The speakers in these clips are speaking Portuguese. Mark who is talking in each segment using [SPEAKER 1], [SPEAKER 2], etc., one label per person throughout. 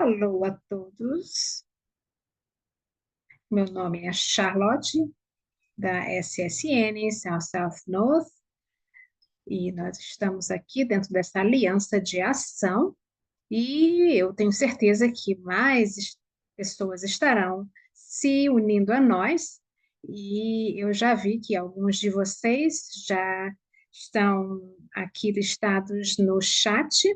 [SPEAKER 1] Alô a todos, meu nome é Charlotte, da SSN, South South North, e nós estamos aqui dentro dessa aliança de ação, e eu tenho certeza que pessoas estarão se unindo a nós, e eu já vi que alguns de vocês já estão aqui listados no chat,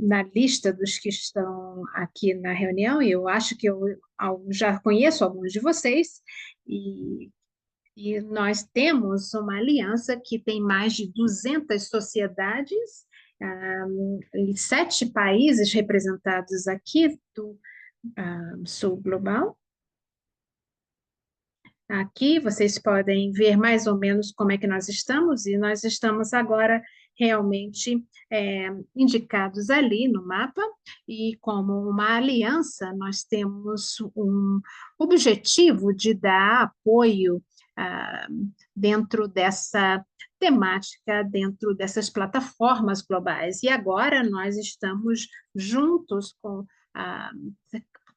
[SPEAKER 1] na lista dos que estão aqui na reunião, e eu acho que eu já conheço alguns de vocês, e, e nós temos uma aliança que tem mais de 200 sociedades, e 7 países representados aqui do Sul Global. Aqui vocês podem ver mais ou menos como é que nós estamos, e nós estamos agora realmente indicados ali no mapa, e como uma aliança, nós temos um objetivo de dar apoio ah, dentro dessa temática, dentro dessas plataformas globais. E agora nós estamos juntos com ah,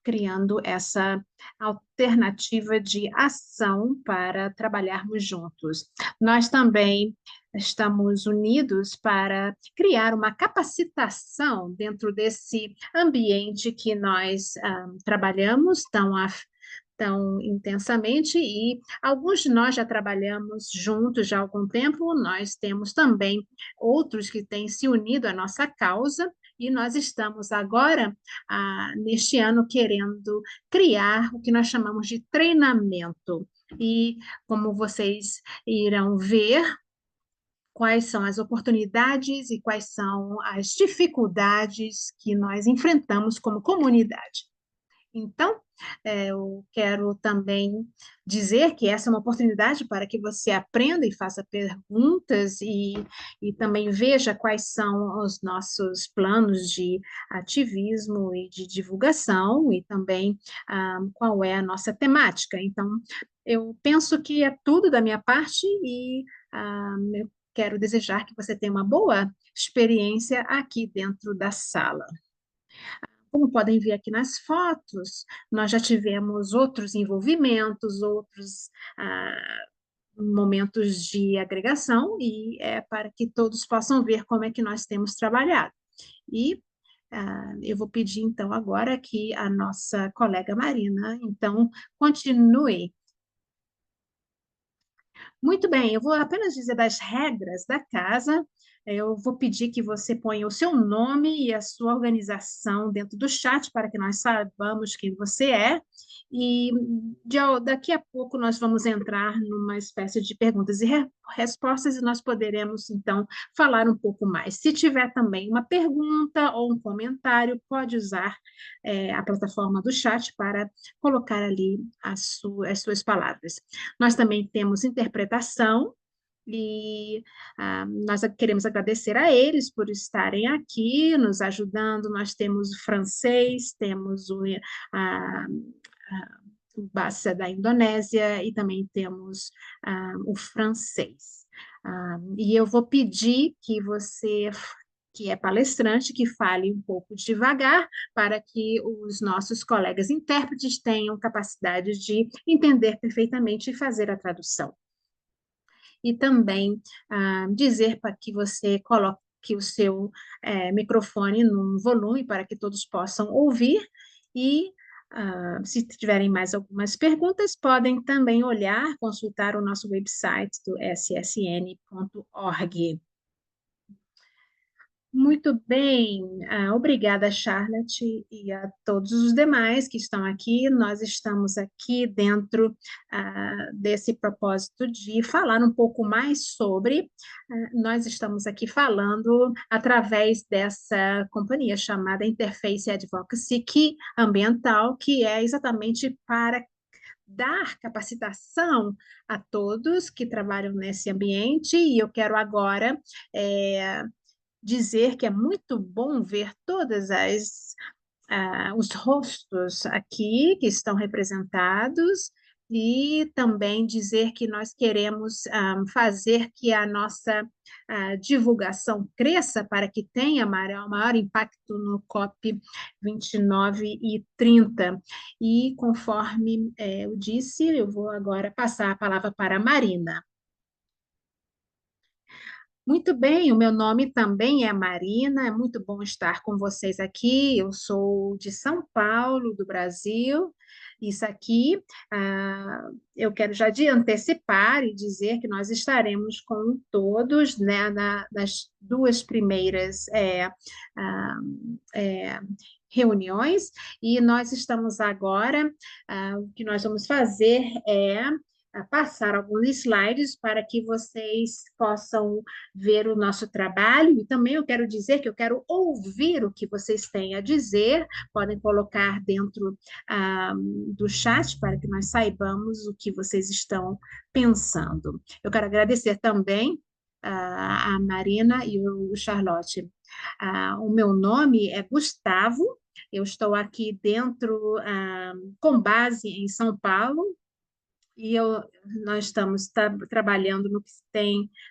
[SPEAKER 1] criando essa alternativa de ação para trabalharmos juntos. Nós também estamos unidos para criar uma capacitação dentro desse ambiente que nós trabalhamos tão intensamente, e alguns de nós já trabalhamos juntos já há algum tempo, nós temos também outros que têm se unido à nossa causa, e nós estamos agora, neste ano, querendo criar o que nós chamamos de treinamento. E como vocês irão ver, quais são as oportunidades e quais são as dificuldades que nós enfrentamos como comunidade. Então, eu quero também dizer que essa é uma oportunidade para que você aprenda e faça perguntas, e também veja quais são os nossos planos de ativismo e de divulgação, e também qual é a nossa temática. Então, eu penso que é tudo da minha parte, e eu quero desejar que você tenha uma boa experiência aqui dentro da sala. Como podem ver aqui nas fotos, nós já tivemos outros envolvimentos, outros momentos de agregação, e é para que todos possam ver como é que nós temos trabalhado. E eu vou pedir, então, agora que a nossa colega Marina, então, continue. Muito bem, eu vou apenas dizer das regras da casa. Eu vou pedir que você ponha o seu nome e a sua organização dentro do chat para que nós saibamos quem você é. E daqui a pouco nós vamos entrar numa espécie de perguntas e respostas, e nós poderemos, então, falar um pouco mais. Se tiver também uma pergunta ou um comentário, pode usar a plataforma do chat para colocar ali as suas palavras. Nós também temos interpretação, e nós queremos agradecer a eles por estarem aqui, nos ajudando. Nós temos o francês, temos a, o Bassa da Indonésia, e também temos o francês. E eu vou pedir que você, que é palestrante, que fale um pouco devagar, para que os nossos colegas intérpretes tenham capacidade de entender perfeitamente e fazer a tradução. E também dizer para que você coloque o seu microfone num volume para que todos possam ouvir, e se tiverem mais algumas perguntas, podem também olhar, consultar o nosso website do ssn.org. Muito bem, obrigada, Charlotte, e a todos os demais que estão aqui. Nós estamos aqui dentro desse propósito de falar um pouco mais sobre. Nós estamos aqui falando através dessa companhia chamada Interface Advocacy Ambiental, que é exatamente para dar capacitação a todos que trabalham nesse ambiente, e eu quero agora dizer que é muito bom ver os rostos aqui que estão representados, e também dizer que nós queremos fazer que a nossa divulgação cresça para que tenha maior impacto no COP 29 e 30. E conforme eu disse, eu vou agora passar a palavra para a Marina. Muito bem, o meu nome também é Marina, é muito bom estar com vocês aqui. Eu sou de São Paulo, do Brasil. Isso aqui, eu quero já de antecipar e dizer que nós estaremos com todos, né, nas duas primeiras é, reuniões, e nós estamos agora, o que nós vamos fazer é passar alguns slides para que vocês possam ver o nosso trabalho, e também eu quero dizer que eu quero ouvir o que vocês têm a dizer, podem colocar dentro do chat para que nós saibamos o que vocês estão pensando. Eu quero agradecer também a Marina e o Charlotte. O meu nome é Gustavo, eu estou aqui dentro, com base em São Paulo, e nós estamos trabalhando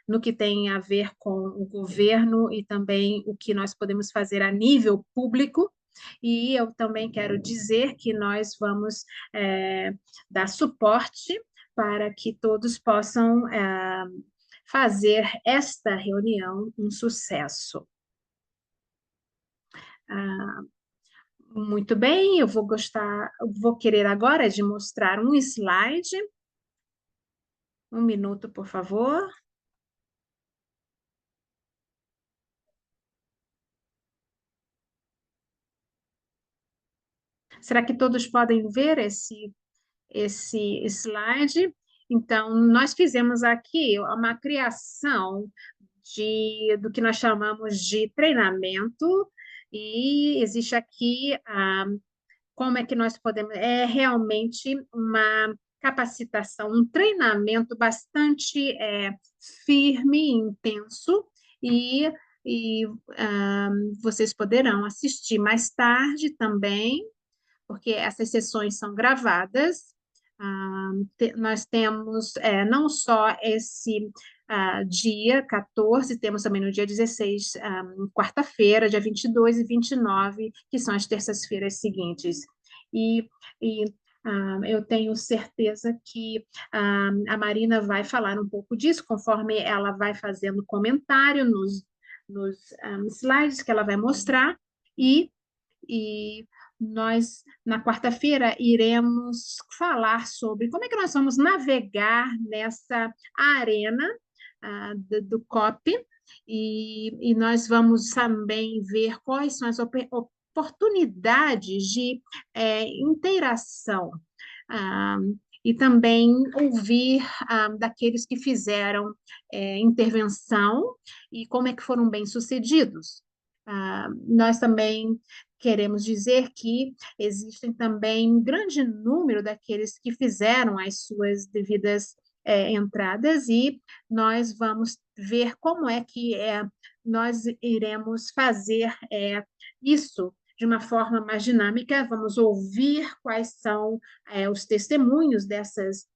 [SPEAKER 1] no que tem a ver com o governo e também o que nós podemos fazer a nível público. E eu também quero dizer que nós vamos dar suporte para que todos possam fazer esta reunião um sucesso. Ah, muito bem, vou querer agora de mostrar um slide. Um minuto, por favor. Será que todos podem ver esse slide? Então, nós fizemos aqui uma criação do que nós chamamos de treinamento, e existe aqui como é que nós podemos. É realmente uma capacitação, um treinamento bastante firme, intenso, e, e vocês poderão assistir mais tarde também, porque essas sessões são gravadas. Nós temos não só esse dia 14, temos também no dia 16, quarta-feira, dia 22 e 29, que são as terças-feiras seguintes. E, e eu tenho certeza que a Marina vai falar um pouco disso, conforme ela vai fazendo comentário nos slides que ela vai mostrar, e nós, na quarta-feira, iremos falar sobre como é que nós vamos navegar nessa arena do COP, e nós vamos também ver quais são as oportunidades de interação, ah, e também ouvir daqueles que fizeram intervenção e como é que foram bem-sucedidos. Nós também queremos dizer que existem também um grande número daqueles que fizeram as suas devidas entradas, e nós vamos ver como é que nós iremos fazer isso de uma forma mais dinâmica. Vamos ouvir quais são os testemunhos dessas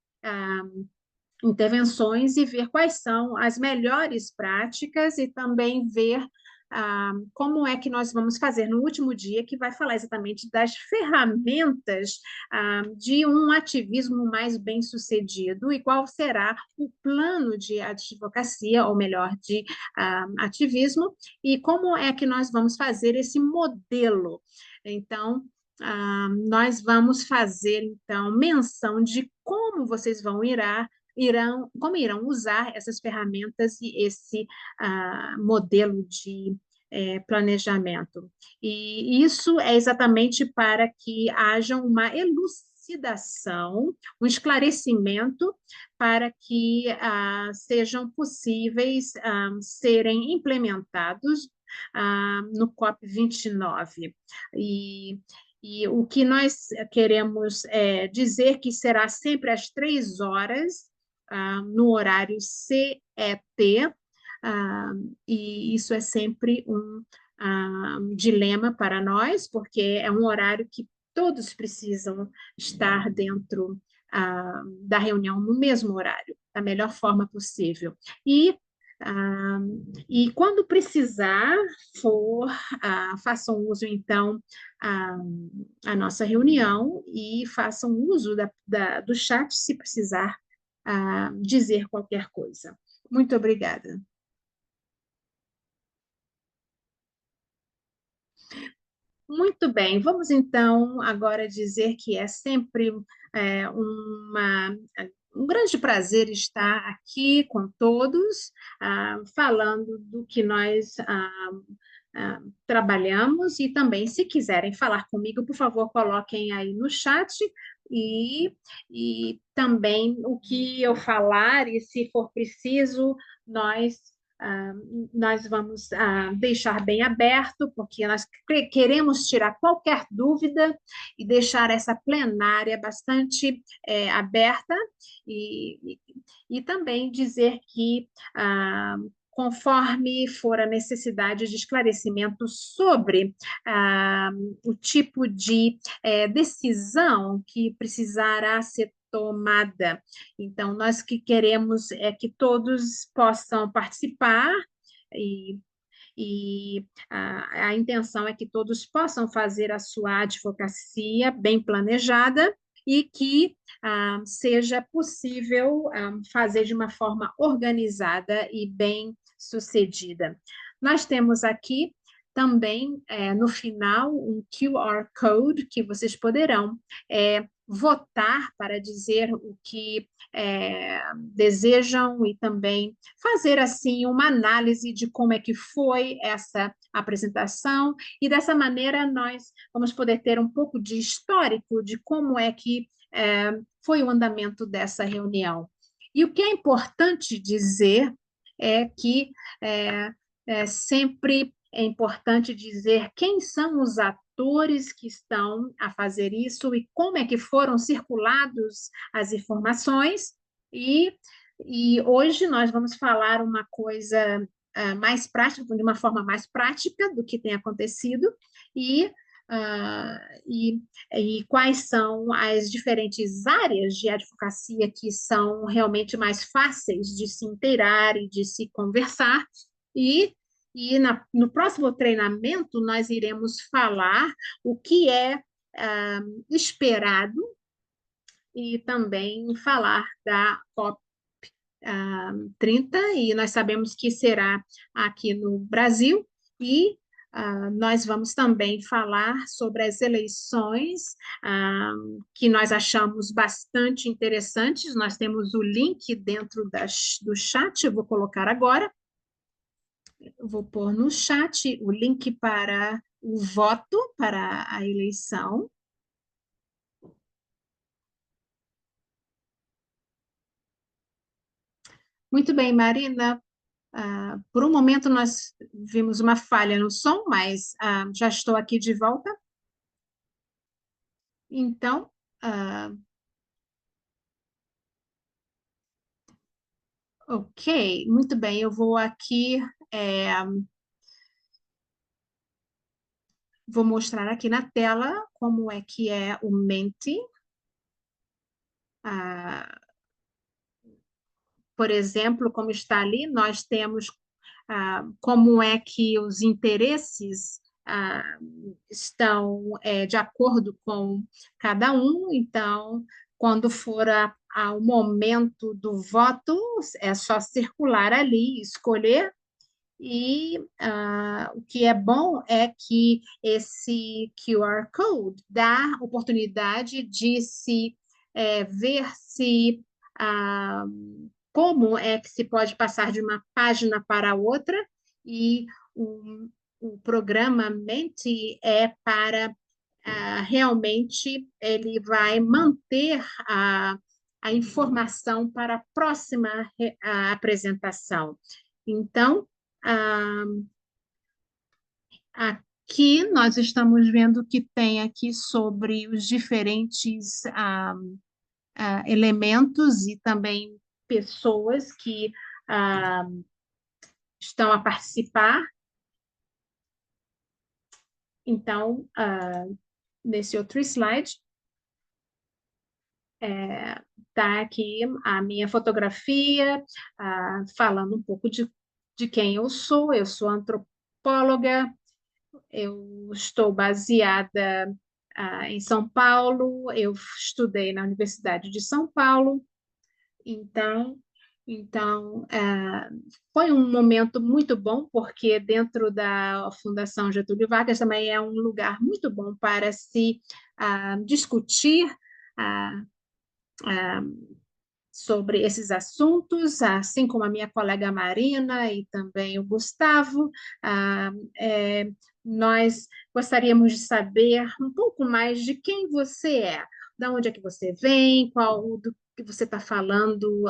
[SPEAKER 1] intervenções e ver quais são as melhores práticas, e também ver como é que nós vamos fazer no último dia, que vai falar exatamente das ferramentas de um ativismo mais bem-sucedido, e qual será o plano de advocacia, ou melhor, de ativismo, e como é que nós vamos fazer esse modelo. Então, nós vamos fazer, então, menção de como vocês como irão usar essas ferramentas e esse modelo de planejamento. E isso é exatamente para que haja uma elucidação, um esclarecimento, para que sejam possíveis serem implementados no COP 29. E o que nós queremos dizer que será sempre às 3 horas, no horário CET, e isso é sempre um dilema para nós, porque é um horário que todos precisam estar dentro da reunião no mesmo horário, da melhor forma possível. E ah, e quando precisar for, façam uso, então, a, a nossa reunião e façam uso do chat se precisar dizer qualquer coisa. Muito obrigada. Muito bem, vamos então agora dizer que é sempre um grande prazer estar aqui com todos, falando do que nós trabalhamos e também, se quiserem falar comigo, por favor, coloquem aí no chat e também o que eu falar e se for preciso, nós ah, nós vamos deixar bem aberto, porque nós queremos tirar qualquer dúvida e deixar essa plenária bastante aberta e, e também dizer que conforme for a necessidade de esclarecimento sobre ah, o tipo de decisão que precisará ser tomada. Então, nós que queremos é que todos possam participar e a intenção é que todos possam fazer a sua advocacia bem planejada e que seja possível fazer de uma forma organizada e bem sucedida. Nós temos aqui também, no final, um QR Code que vocês poderão votar para dizer o que desejam e também fazer assim uma análise de como é que foi essa apresentação e dessa maneira nós vamos poder ter um pouco de histórico de como é que foi o andamento dessa reunião. E o que é importante dizer é que sempre é importante dizer quem são os atores que estão a fazer isso e como é que foram circulados as informações. E hoje nós vamos falar uma coisa mais prática, de uma forma mais prática do que tem acontecido, e, uh, e, e quais são as diferentes áreas de advocacia que são realmente mais fáceis de se inteirar e de se conversar, e no próximo treinamento, nós iremos falar o que é esperado e também falar da COP 30, e nós sabemos que será aqui no Brasil, e nós vamos também falar sobre as eleições, que nós achamos bastante interessantes. Nós temos o link dentro do chat, eu vou colocar agora. Eu vou pôr no chat o link para o voto para a eleição. Muito bem, Marina. Por um momento nós vimos uma falha no som, mas já estou aqui de volta. Então, ok, muito bem. Eu vou aqui, vou mostrar aqui na tela como é que é o Menti. Por exemplo, como está ali, nós temos como é que os interesses estão de acordo com cada um. Então, quando for ao momento do voto, é só circular ali, escolher. E o que é bom é que esse QR Code dá oportunidade de se ver se ah, como é que se pode passar de uma página para outra, e o programa Menti é para realmente ele vai manter a informação para a próxima apresentação. Então, ah, aqui nós estamos vendo que tem aqui sobre os diferentes elementos e também pessoas que ah, estão a participar. Então, nesse outro slide, Tá aqui a minha fotografia, falando um pouco de quem eu sou. Eu sou antropóloga, eu estou baseada em São Paulo, eu estudei na Universidade de São Paulo, então, então, foi um momento muito bom, porque dentro da Fundação Getúlio Vargas também é um lugar muito bom para se discutir ah, ah, sobre esses assuntos, assim como a minha colega Marina e também o Gustavo. Ah, é, nós gostaríamos de saber um pouco mais de quem você é, de onde é que você vem, qual do que você está falando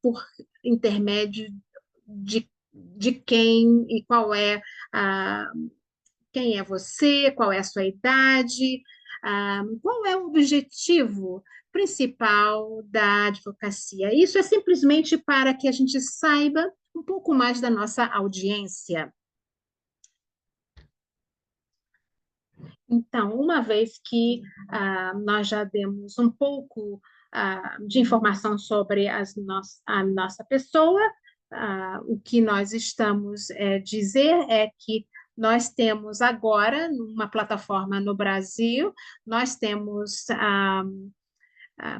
[SPEAKER 1] por intermédio de quem e qual é quem é você, qual é a sua idade, qual é o objetivo principal da advocacia. Isso é simplesmente para que a gente saiba um pouco mais da nossa audiência. Então, uma vez que nós já demos um pouco de informação sobre a nossa pessoa, o que nós estamos dizer é que nós temos agora, numa plataforma no Brasil, nós temos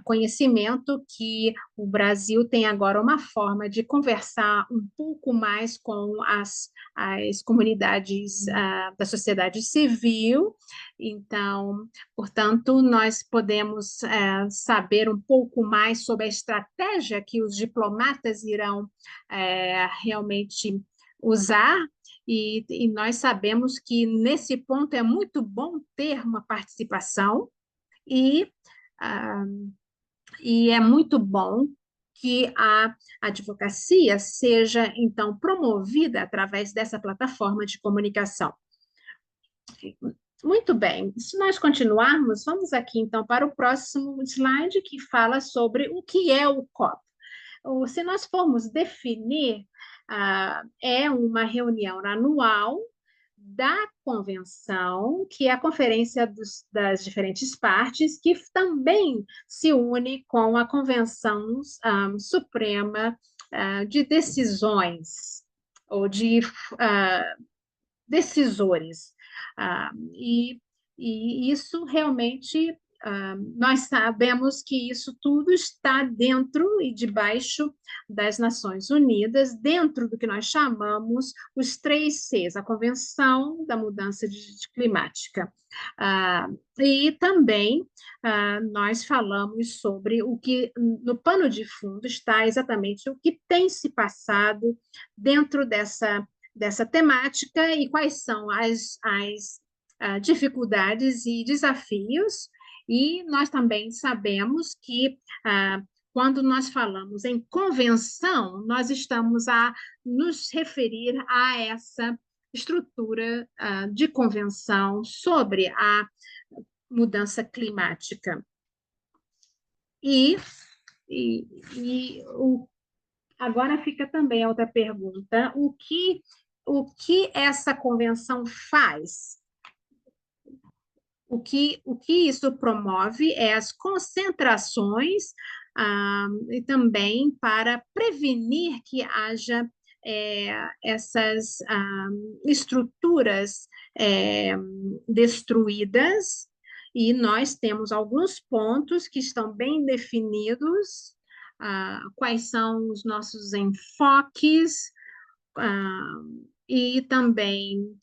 [SPEAKER 1] conhecimento que o Brasil tem agora uma forma de conversar um pouco mais com as comunidades da sociedade civil. Então, portanto, nós podemos saber um pouco mais sobre a estratégia que os diplomatas irão realmente usar. E nós sabemos que nesse ponto é muito bom ter uma participação e ah, e é muito bom que a advocacia seja, então, promovida através dessa plataforma de comunicação. Muito bem, se nós continuarmos, vamos aqui, então, para o próximo slide, que fala sobre o que é o COP. Se nós formos definir, é uma reunião anual da convenção, que é a conferência das diferentes partes, que também se une com a Convenção Suprema de Decisões, ou de decisores. E, e isso realmente, nós sabemos que isso tudo está dentro e debaixo das Nações Unidas, dentro do que nós chamamos os 3 Cs, a Convenção da Mudança Climática. E também nós falamos sobre o que, no pano de fundo, está exatamente o que tem se passado dentro dessa temática e quais são as dificuldades e desafios. E nós também sabemos que, quando nós falamos em convenção, nós estamos a nos referir a essa estrutura de convenção sobre a mudança climática. E, agora fica também a outra pergunta: o que essa convenção faz? O que isso promove é as concentrações e também para prevenir que haja essas estruturas destruídas, e nós temos alguns pontos que estão bem definidos, quais são os nossos enfoques, e também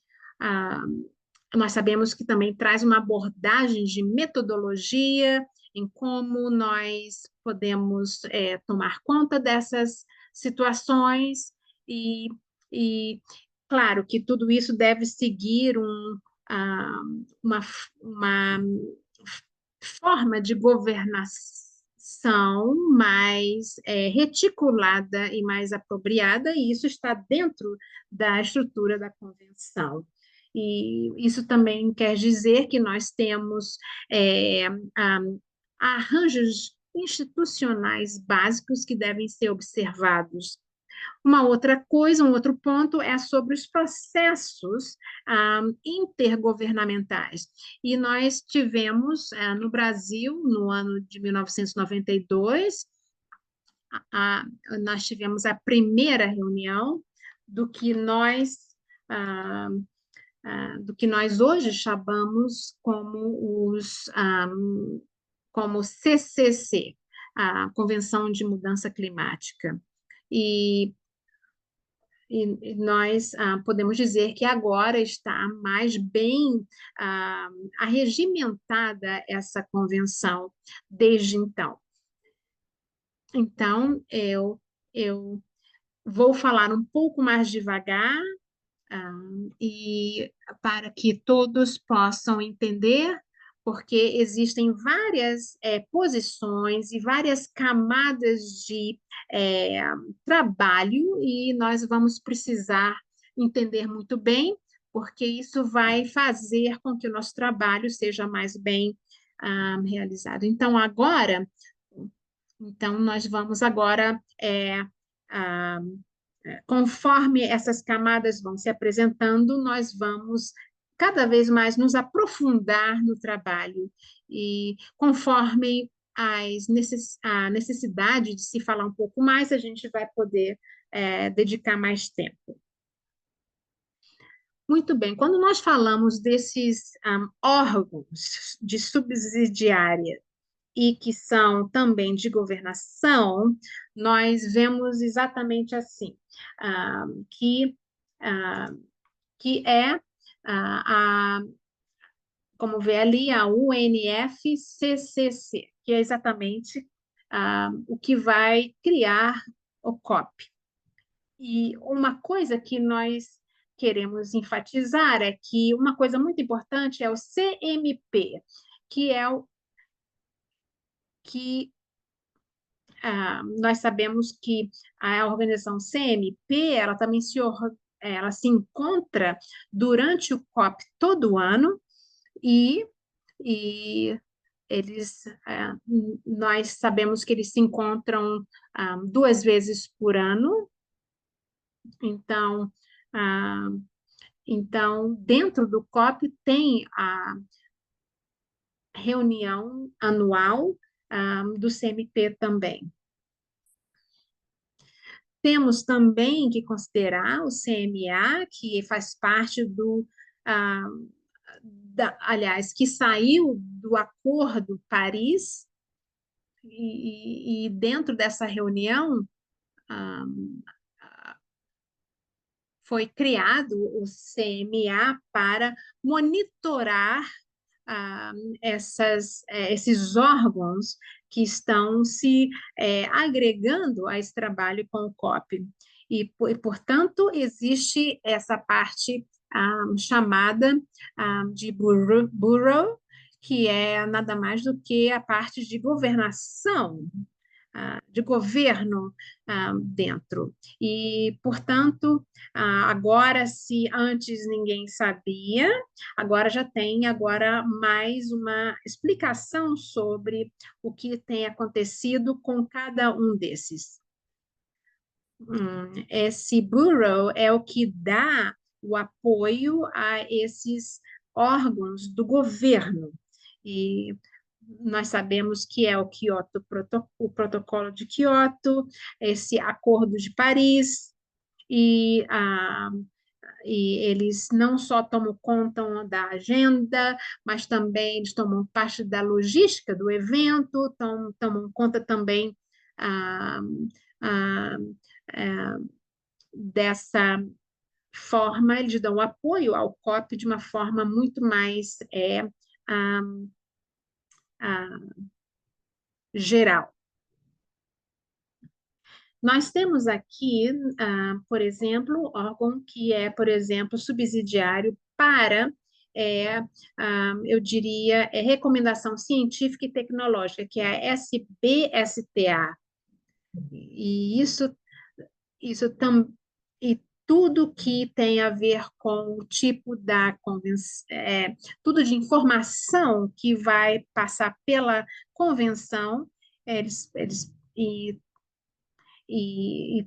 [SPEAKER 1] nós sabemos que também traz uma abordagem de metodologia em como nós podemos tomar conta dessas situações e, e claro que tudo isso deve seguir uma forma de governação mais reticulada e mais apropriada, e isso está dentro da estrutura da convenção. E isso também quer dizer que nós temos arranjos institucionais básicos que devem ser observados. Uma outra coisa, um outro ponto é sobre os processos intergovernamentais. E nós tivemos, no Brasil, no ano de 1992, a, nós tivemos a primeira reunião do que ah, do que nós hoje chamamos como CCC, a Convenção de Mudança Climática. E e nós podemos dizer que agora está mais bem ah, arregimentada essa convenção desde então. Então, eu vou falar um pouco mais devagar, ah, e para que todos possam entender, porque existem várias posições e várias camadas de é, trabalho, e nós vamos precisar entender muito bem, porque isso vai fazer com que o nosso trabalho seja mais bem realizado. Então, nós vamos agora ah, conforme essas camadas vão se apresentando, nós vamos cada vez mais nos aprofundar no trabalho e conforme a necessidade de se falar um pouco mais, a gente vai poder dedicar mais tempo. Muito bem, quando nós falamos desses órgãos de subsidiária e que são também de governação, nós vemos exatamente assim, ah, que, ah, que é a, como vê ali, a UNFCCC, que é exatamente o que vai criar o COP. E uma coisa que nós queremos enfatizar é que uma coisa muito importante é o CMP, que é o que nós sabemos que a organização CMP, ela também ela se encontra durante o COP todo ano e, e nós sabemos que eles se encontram 2 vezes por ano. Então, ah, então dentro do COP tem a reunião anual do CMP também. Temos também que considerar o CMA, que faz parte ah, aliás, que saiu do Acordo Paris, e dentro dessa reunião ah, foi criado o CMA para monitorar ah, esses órgãos que estão se agregando a esse trabalho com o COP. Portanto, existe essa parte chamada de Bureau, que é nada mais do que a parte de governação, de governo dentro. E, portanto, agora, se antes ninguém sabia, agora já tem mais uma explicação sobre o que tem acontecido com cada um desses. Esse bureau é o que dá o apoio a esses órgãos do governo. E nós sabemos que é o protocolo de Quioto, esse Acordo de Paris, e, eles não só tomam conta da agenda, mas também eles tomam parte da logística do evento, tomam conta também ah, ah, ah, dessa forma, eles dão apoio ao COP de uma forma muito mais ah, geral. Nós temos aqui, por exemplo, órgão que é, por exemplo, subsidiário para, eu diria, recomendação científica e tecnológica, que é a SBSTA. E isso também, e tudo que tem a ver com o tipo da convenção, tudo de informação que vai passar pela convenção, eles e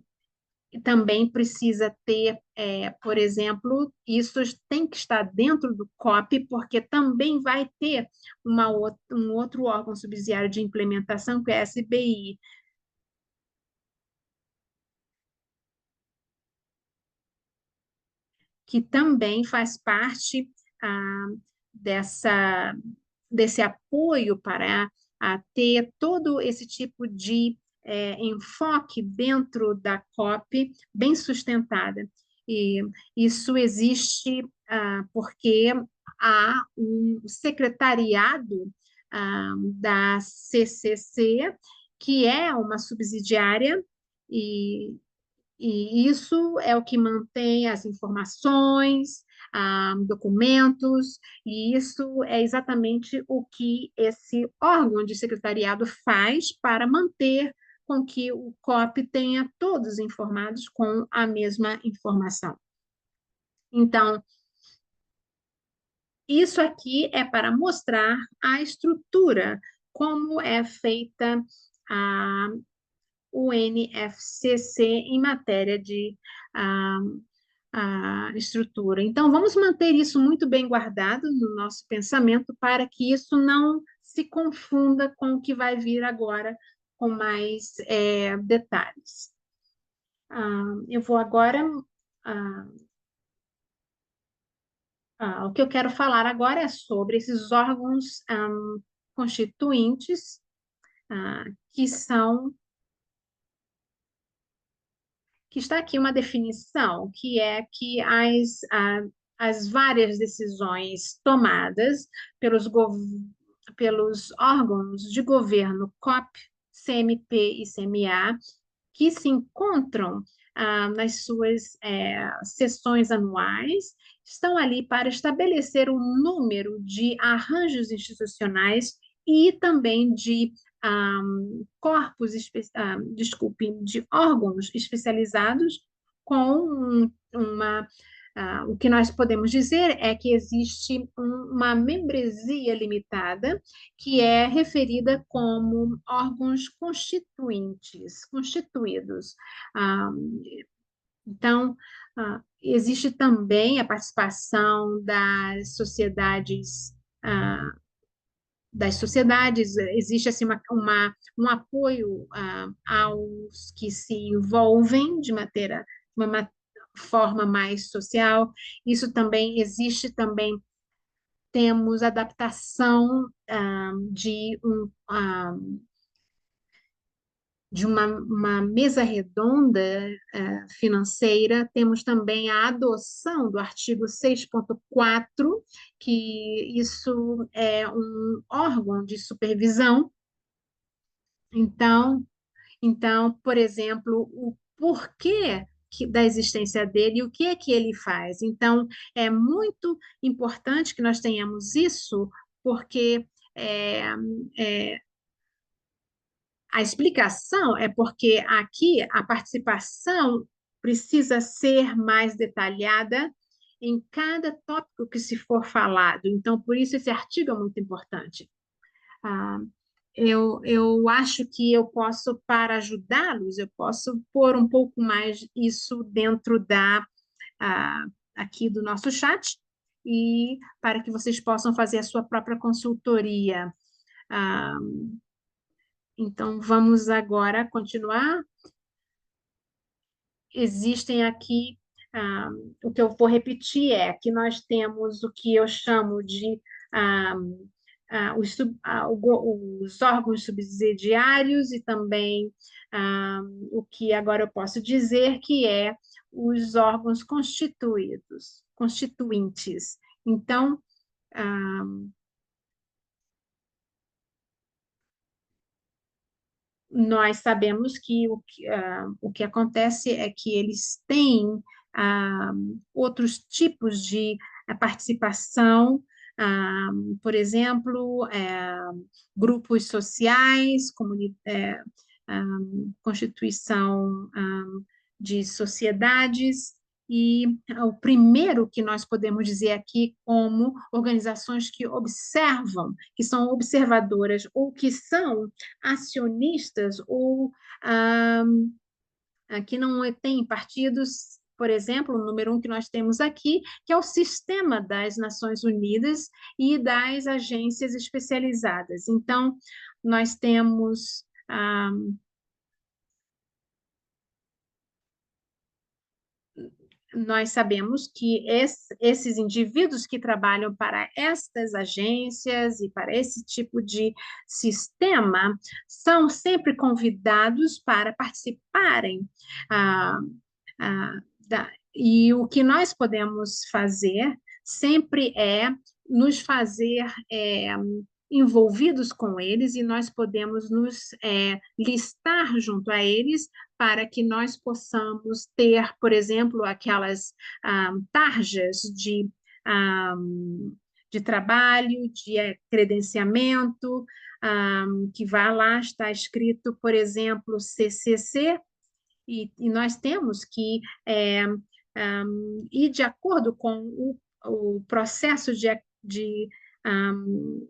[SPEAKER 1] também precisa ter, por exemplo, isso tem que estar dentro do COP, porque também vai ter um outro órgão subsidiário de implementação, que é a SBI, que também faz parte dessa, desse apoio para a ter todo esse tipo de enfoque dentro da COP bem sustentada. E isso existe porque há um secretariado da CCC, que é uma subsidiária, e isso é o que mantém as informações, documentos, e isso é exatamente o que esse órgão de secretariado faz para manter com que o COP tenha todos informados com a mesma informação. Então, isso aqui é para mostrar a estrutura, como é feita a o NFCC em matéria de ah, estrutura. Então, vamos manter isso muito bem guardado no nosso pensamento para que isso não se confunda com o que vai vir agora com mais detalhes. Eu vou agora. ah, o que eu quero falar agora é sobre esses órgãos constituintes, que são que está aqui uma definição, que é que as várias decisões tomadas pelos órgãos de governo COP, CMP e CMA, que se encontram nas suas sessões anuais, estão ali para estabelecer o número de arranjos institucionais e também de corpos, desculpe, de órgãos especializados com o que nós podemos dizer é que existe uma membresia limitada que é referida como órgãos constituídos. Ah, então, existe também a participação das sociedades, existe assim um apoio aos que se envolvem de uma forma mais social. Isso também existe também. Temos adaptação de uma mesa redonda financeira, temos também a adoção do artigo 6.4, que isso é um órgão de supervisão. Então, por exemplo, o porquê da existência dele e o que é que ele faz. Então, é muito importante que nós tenhamos isso, porque é, é, a explicação é porque aqui a participação precisa ser mais detalhada em cada tópico que se for falado. Então, por isso esse artigo é muito importante. Ah, eu acho que eu posso, para ajudá-los, eu posso pôr um pouco mais isso dentro ah, aqui do nosso chat, e para que vocês possam fazer a sua própria consultoria. Ah, então, vamos agora continuar. Existem aqui, ah, o que eu vou repetir é que nós temos o que eu chamo de ah, os órgãos subsidiários e também o que agora eu posso dizer que é os órgãos constituintes. Então, ah, nós sabemos que o que acontece é que eles têm outros tipos de participação, por exemplo, grupos sociais, constituição de sociedades, e o primeiro que nós podemos dizer aqui como organizações que observam, que são observadoras ou que são acionistas ou Aqui não tem partidos, por exemplo, o número um que nós temos aqui, que é o sistema das Nações Unidas e das agências especializadas. Então, nós temos nós sabemos que esses indivíduos que trabalham para estas agências e para esse tipo de sistema são sempre convidados para participarem ah, e o que nós podemos fazer sempre é nos fazer envolvidos com eles e nós podemos nos listar junto a eles para que nós possamos ter, por exemplo, aquelas tarjas ah, de trabalho, de credenciamento, que vai lá, está escrito, por exemplo, CCC, e nós temos que ir de acordo com o processo de, um,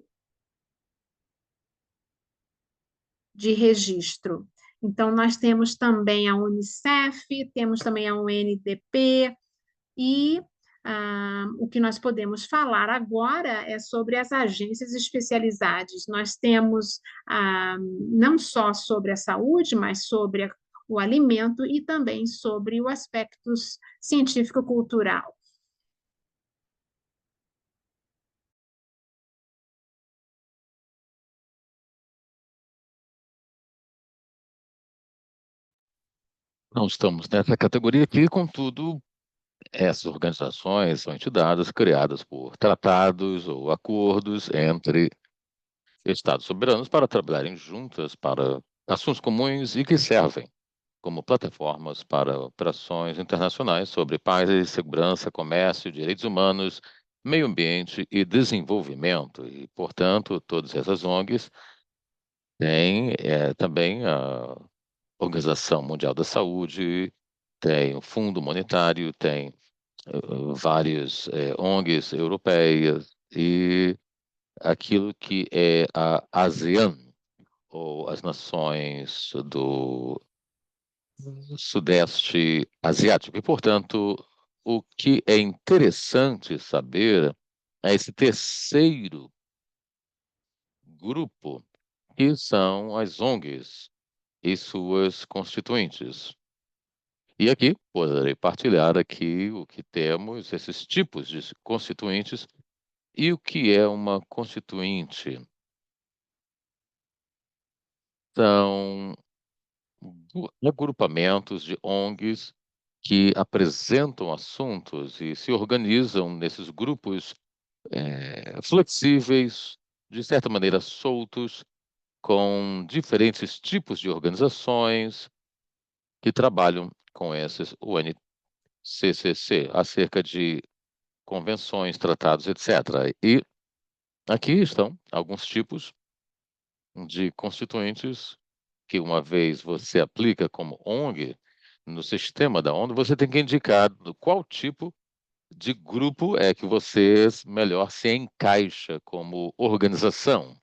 [SPEAKER 1] de registro. Então, nós temos também a Unicef, temos também a UNDP, e o que nós podemos falar agora é sobre as agências especializadas. Nós temos não só sobre a saúde, mas sobre o alimento e também sobre o aspecto científico-cultural.
[SPEAKER 2] Não estamos nessa categoria aqui, contudo, essas organizações são entidades criadas por tratados ou acordos entre Estados soberanos para trabalharem juntas para assuntos comuns e que servem como plataformas para operações internacionais sobre paz, segurança, comércio, direitos humanos, meio ambiente e desenvolvimento. E, portanto, todas essas ONGs têm também a Organização Mundial da Saúde, tem o Fundo Monetário, tem várias ONGs europeias e aquilo que é a ASEAN, ou as nações do Sudeste Asiático. E, portanto, o que é interessante saber é esse terceiro grupo, que são as ONGs e suas constituintes. E aqui poderei partilhar aqui o que temos, esses tipos de constituintes e o que é uma constituinte. São agrupamentos de ONGs que apresentam assuntos e se organizam nesses grupos flexíveis, de certa maneira soltos, com diferentes tipos de organizações que trabalham com esses UNCCC, acerca de convenções, tratados, etc. E aqui estão alguns tipos de constituintes que, uma vez você aplica como ONG, no sistema da ONU, você tem que indicar qual tipo de grupo é que você melhor se encaixa como organização.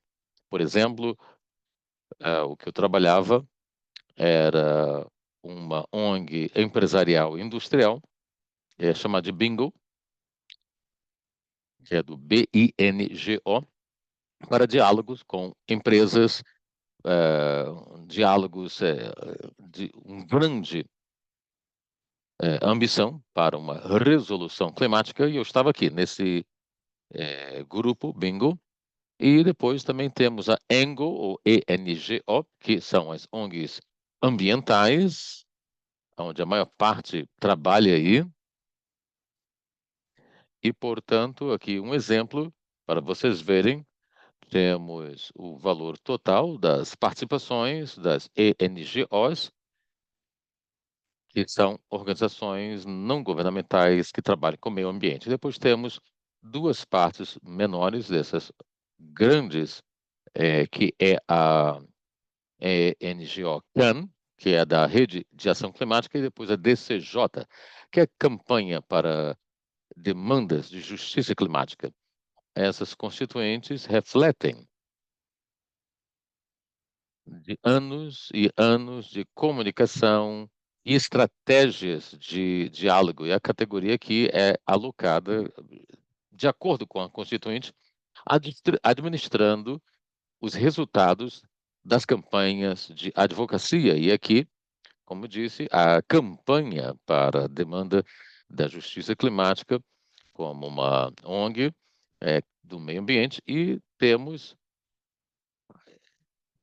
[SPEAKER 2] Por exemplo, o que eu trabalhava era uma ONG empresarial industrial, chamada de Bingo, que é do BINGO, para diálogos com empresas, diálogos de um grande ambição para uma resolução climática, e eu estava aqui nesse grupo Bingo. E depois também temos a ENGO, ou ENGO, que são as ONGs ambientais, onde a maior parte trabalha aí. E, portanto, aqui um exemplo para vocês verem, temos o valor total das participações das ENGOs, que são organizações não governamentais que trabalham com o meio ambiente. Depois temos duas partes menores dessas grandes, que é a NGO CAN, que é da Rede de Ação Climática, e depois a DCJ, que é a Campanha para Demandas de Justiça Climática. Essas constituintes refletem de anos e anos de comunicação e estratégias de diálogo. E a categoria aqui é alocada de acordo com a Constituinte, administrando os resultados das campanhas de advocacia. E aqui, como disse, a campanha para a demanda da justiça climática como uma ONG do meio ambiente, e temos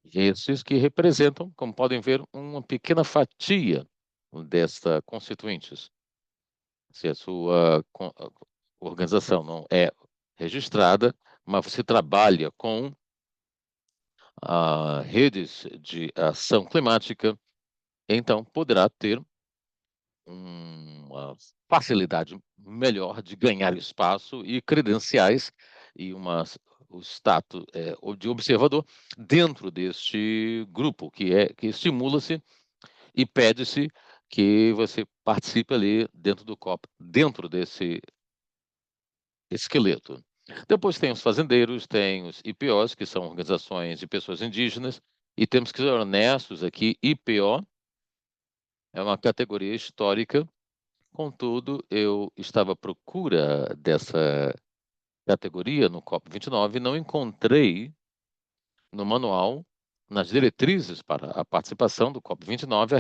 [SPEAKER 2] esses que representam, como podem ver, uma pequena fatia desta constituintes. Se a sua organização não é registrada, mas você trabalha com redes de ação climática, então poderá ter uma facilidade melhor de ganhar espaço e credenciais e o status de observador dentro deste grupo, que estimula-se e pede-se que você participe ali dentro do COP, dentro desse esqueleto. Depois tem os fazendeiros, tem os IPOs, que são organizações de pessoas indígenas, e temos que ser honestos aqui, IPO é uma categoria histórica. Contudo, eu estava à procura dessa categoria no COP29 e não encontrei no manual, nas diretrizes para a participação do COP29, a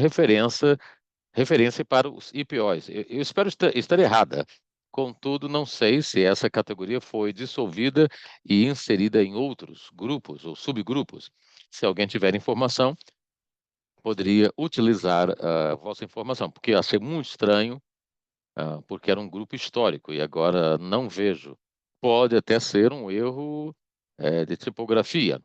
[SPEAKER 2] referência para os IPOs. Eu espero estar errada. Contudo, não sei se essa categoria foi dissolvida e inserida em outros grupos ou subgrupos. Se alguém tiver informação, poderia utilizar a vossa informação, porque achei muito estranho, porque era um grupo histórico e agora não vejo. Pode até ser um erro, de tipografia.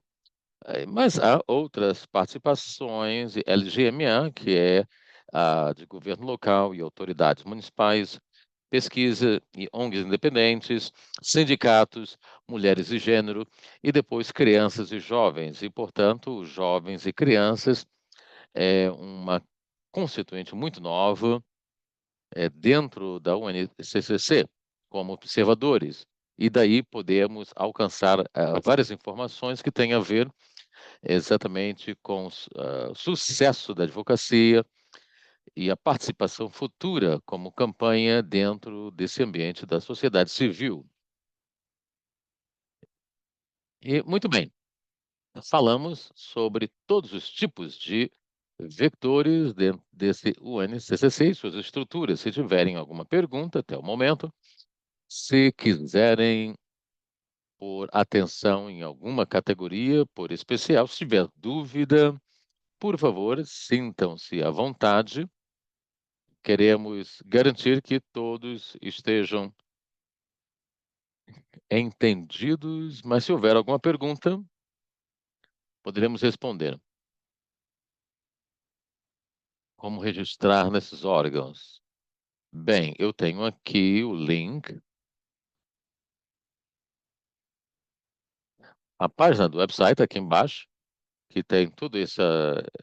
[SPEAKER 2] Mas há outras participações, LGMA, que é a de governo local e autoridades municipais, pesquisa e ONGs independentes, sindicatos, mulheres e gênero, e depois crianças e jovens. E, portanto, os jovens e crianças é uma constituinte muito nova, dentro da UNCCC, como observadores. E daí podemos alcançar várias informações que têm a ver exatamente com o sucesso da advocacia e a participação futura como campanha dentro desse ambiente da sociedade civil. E, muito bem, falamos sobre todos os tipos de vetores dentro desse UNCCC e suas estruturas. Se tiverem alguma pergunta até o momento, se quiserem por atenção em alguma categoria, por especial, se tiver dúvida, por favor, sintam-se à vontade. Queremos garantir que todos estejam entendidos, mas se houver alguma pergunta, poderemos responder. Como registrar nesses órgãos? Bem, eu tenho aqui o link. A página do website aqui embaixo, que tem tudo isso,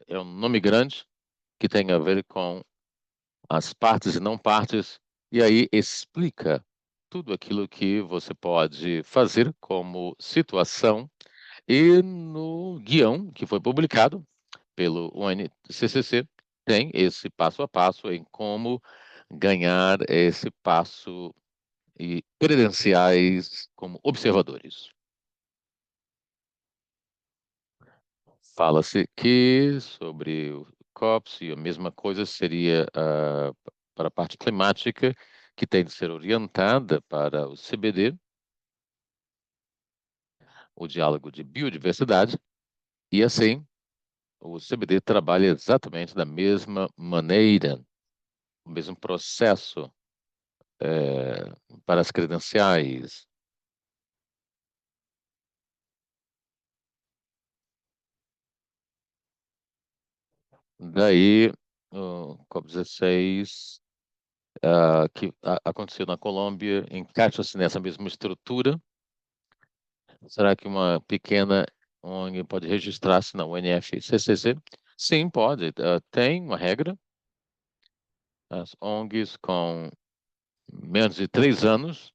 [SPEAKER 2] é um nome grande, que tem a ver com as partes e não partes, e aí explica tudo aquilo que você pode fazer como situação. E no guião que foi publicado pelo UNCCC, tem esse passo a passo em como ganhar esse passo e credenciais como observadores. Fala-se que sobre o COPS, e a mesma coisa seria para a parte climática, que tem de ser orientada para o CBD, o diálogo de biodiversidade, e assim o CBD trabalha exatamente da mesma maneira, o mesmo processo para as credenciais. Daí, o COP16, que aconteceu na Colômbia, encaixa-se nessa mesma estrutura. Será que uma pequena ONG pode registrar-se na UNFCCC? Sim, pode. Tem uma regra. As ONGs com menos de 3 anos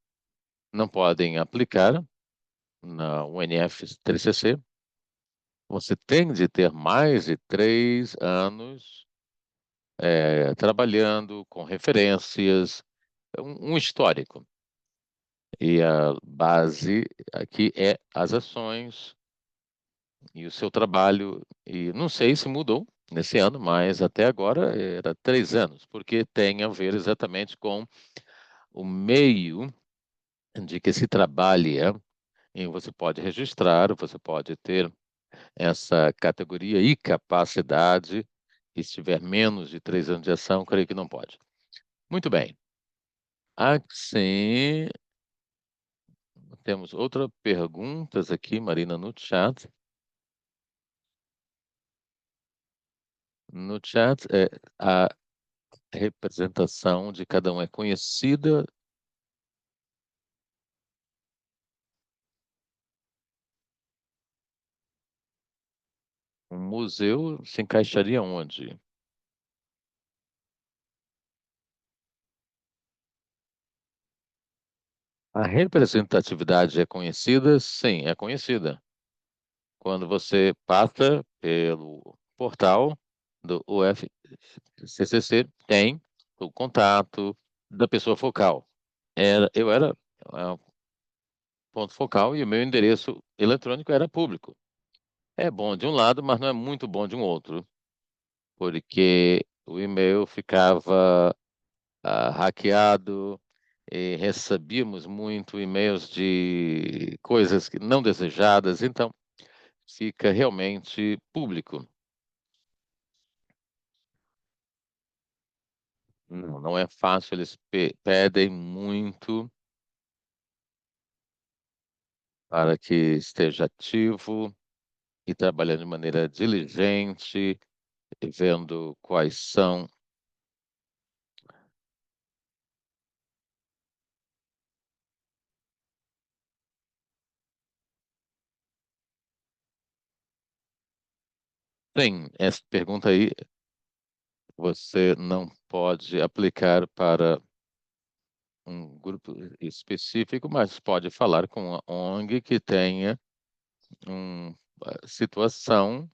[SPEAKER 2] não podem aplicar na UNFCCC. Você tem de ter mais de 3 anos trabalhando com referências, um histórico. E a base aqui é as ações e o seu trabalho. E não sei se mudou nesse ano, mas até agora era 3 anos, porque tem a ver exatamente com o meio de que se trabalha. E você pode registrar, você pode ter essa categoria e capacidade. E se tiver menos de 3 anos de ação, creio que não pode. Muito bem. Assim, temos outras perguntas aqui, Marina, no chat. No chat, a representação de cada um é conhecida. Um museu se encaixaria onde? A representatividade é conhecida? Sim, é conhecida. Quando você passa pelo portal do UFCCC, tem o contato da pessoa focal. Eu era ponto focal e o meu endereço eletrônico era público. É bom de um lado, mas não é muito bom de um outro, porque o e-mail ficava hackeado e recebíamos muito e-mails de coisas não desejadas, então fica realmente público. Não, não é fácil, eles pedem muito para que esteja ativo e trabalhando de maneira diligente, e vendo quais são. Sim, essa pergunta aí você não pode aplicar para um grupo específico, mas pode falar com a ONG que tenha uma situação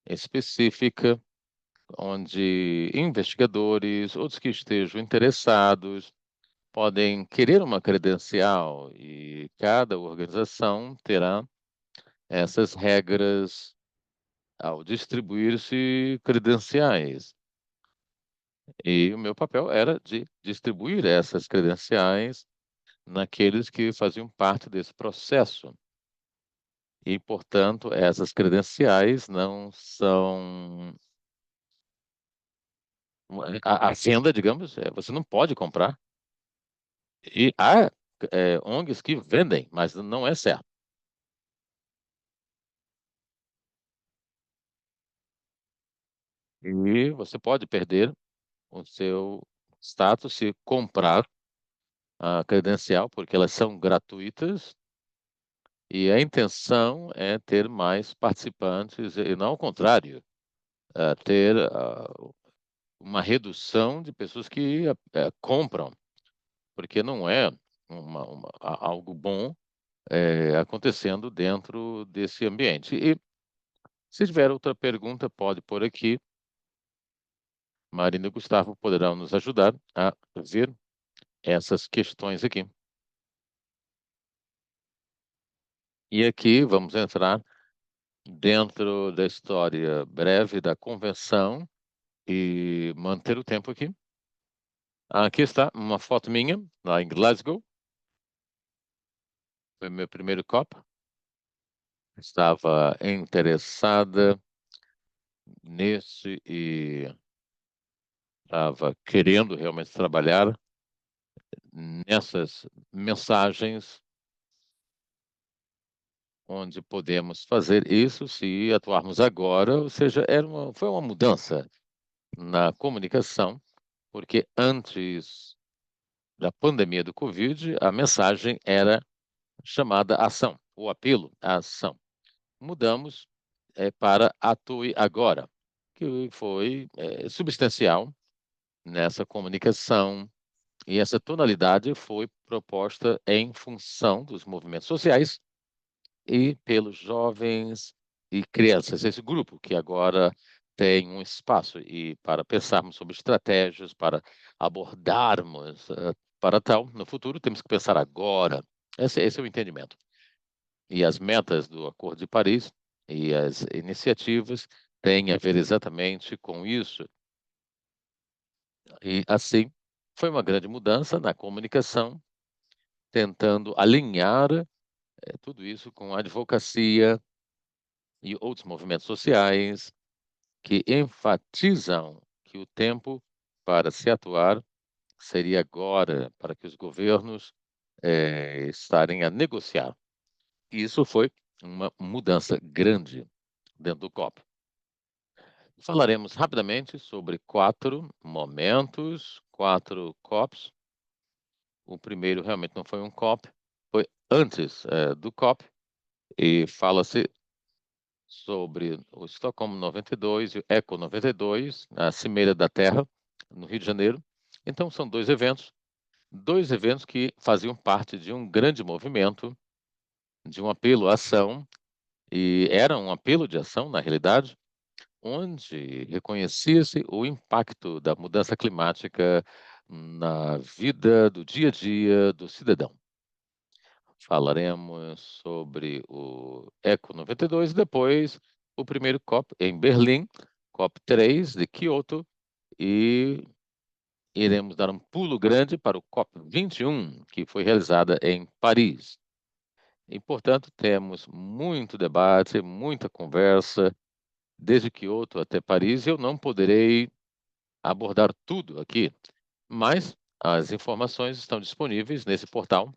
[SPEAKER 2] específica onde investigadores, outros que estejam interessados, podem querer uma credencial e cada organização terá essas regras ao distribuir-se credenciais. E o meu papel era de distribuir essas credenciais naqueles que faziam parte desse processo. E, portanto, essas credenciais não são. A venda, digamos, você não pode comprar. E há ONGs que vendem, mas não é certo. E você pode perder o seu status se comprar a credencial, porque elas são gratuitas e a intenção é ter mais participantes, e não ao contrário, ter uma redução de pessoas que compram, porque não é algo bom acontecendo dentro desse ambiente. E se tiver outra pergunta, pode pôr aqui. Marina e Gustavo poderão nos ajudar a ver essas questões aqui. E aqui vamos entrar dentro da história breve da convenção e manter o tempo aqui. Aqui está uma foto minha, lá em Glasgow. Foi meu primeiro copo. Estava interessada nesse e estava querendo realmente trabalhar nessas mensagens onde podemos fazer isso se atuarmos agora, ou seja, foi uma mudança na comunicação, porque antes da pandemia do Covid, a mensagem era chamada ação, o apelo à ação. Mudamos para atue agora, que foi substancial nessa comunicação, e essa tonalidade foi proposta em função dos movimentos sociais e pelos jovens e crianças, esse grupo que agora tem um espaço e para pensarmos sobre estratégias, para abordarmos para tal no futuro, temos que pensar agora. Esse é o entendimento. E as metas do Acordo de Paris e as iniciativas têm a ver exatamente com isso. E assim, foi uma grande mudança na comunicação, tentando alinhar tudo isso com a advocacia e outros movimentos sociais que enfatizam que o tempo para se atuar seria agora, para que os governos estarem a negociar. E isso foi uma mudança grande dentro do COP. Falaremos rapidamente sobre 4 momentos, 4 COPs. O primeiro realmente não foi um COP, foi antes do COP, e fala-se sobre o Estocolmo 92 e o Eco 92, a Cimeira da Terra, no Rio de Janeiro. Então, são dois eventos que faziam parte de um grande movimento, de um apelo à ação, e era um apelo de ação, na realidade, onde reconhecia-se o impacto da mudança climática na vida do dia a dia do cidadão. Falaremos sobre o Eco 92 e depois o primeiro COP em Berlim, COP 3 de Kyoto, e iremos dar um pulo grande para o COP 21, que foi realizada em Paris. E, portanto, temos muito debate, muita conversa, desde Kyoto até Paris. Eu não poderei abordar tudo aqui, mas as informações estão disponíveis nesse portal.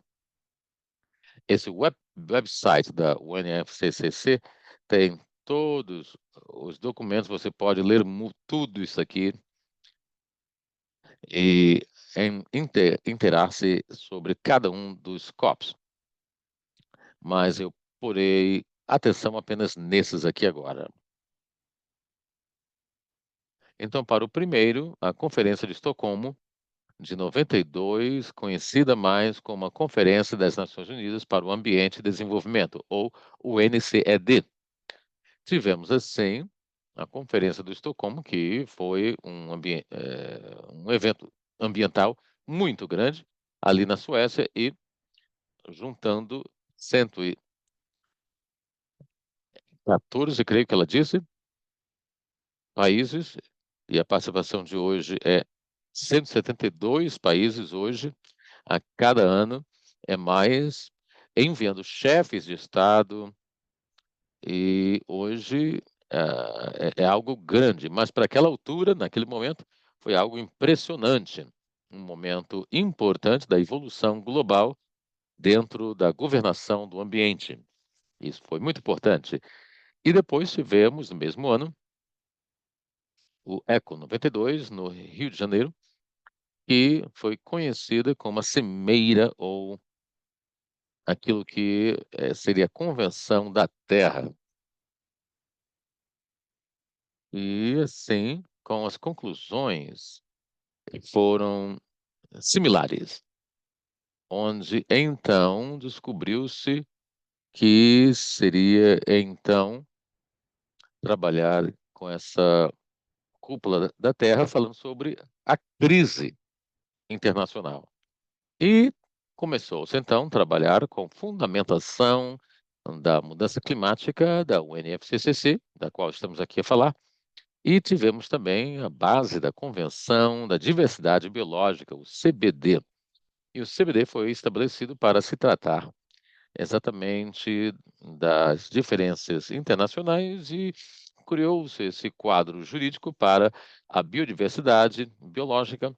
[SPEAKER 2] Esse website da UNFCCC tem todos os documentos, você pode ler tudo isso aqui e interar-se sobre cada um dos COPs. Mas eu porei atenção apenas nesses aqui agora. Então, para o primeiro, a Conferência de Estocolmo, de 92, conhecida mais como a Conferência das Nações Unidas para o Ambiente e Desenvolvimento, ou UNCED. Tivemos, assim, a Conferência do Estocolmo, que foi um evento ambiental muito grande, ali na Suécia, e juntando 114, creio que ela disse, países, e a participação de hoje é 172 países hoje, a cada ano, é mais, enviando chefes de Estado, e hoje é algo grande, mas para aquela altura, naquele momento, foi algo impressionante, um momento importante da evolução global dentro da governação do ambiente. Isso foi muito importante. E depois tivemos, no mesmo ano, o Eco 92, no Rio de Janeiro, que foi conhecida como a Cimeira, ou aquilo que seria a Convenção da Terra. E, assim, com as conclusões foram similares, onde então descobriu-se que seria então trabalhar com essa cúpula da Terra, falando sobre a crise internacional. E começou-se então a trabalhar com fundamentação da mudança climática da UNFCCC, da qual estamos aqui a falar, e tivemos também a base da Convenção da Diversidade Biológica, o CBD. E o CBD foi estabelecido para se tratar exatamente das diferenças internacionais e criou-se esse quadro jurídico para a biodiversidade biológica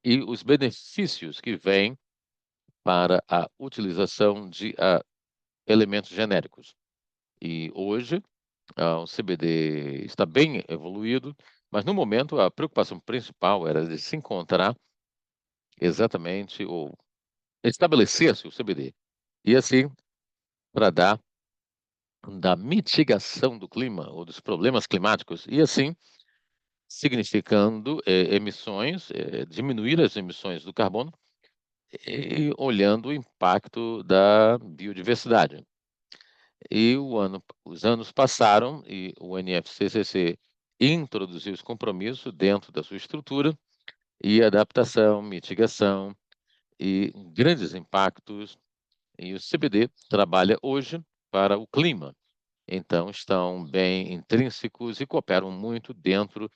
[SPEAKER 2] e os benefícios que vêm para a utilização de elementos genéricos. E hoje, o CBD está bem evoluído, mas no momento a preocupação principal era de se encontrar exatamente, ou estabelecer-se o CBD. E assim, para dar da mitigação do clima ou dos problemas climáticos, e assim, significando emissões, diminuir as emissões do carbono e olhando o impacto da biodiversidade. E os anos passaram e o NFCCC introduziu os compromissos dentro da sua estrutura e adaptação, mitigação e grandes impactos. E o CBD trabalha hoje para o clima. Então, estão bem intrínsecos e cooperam muito dentro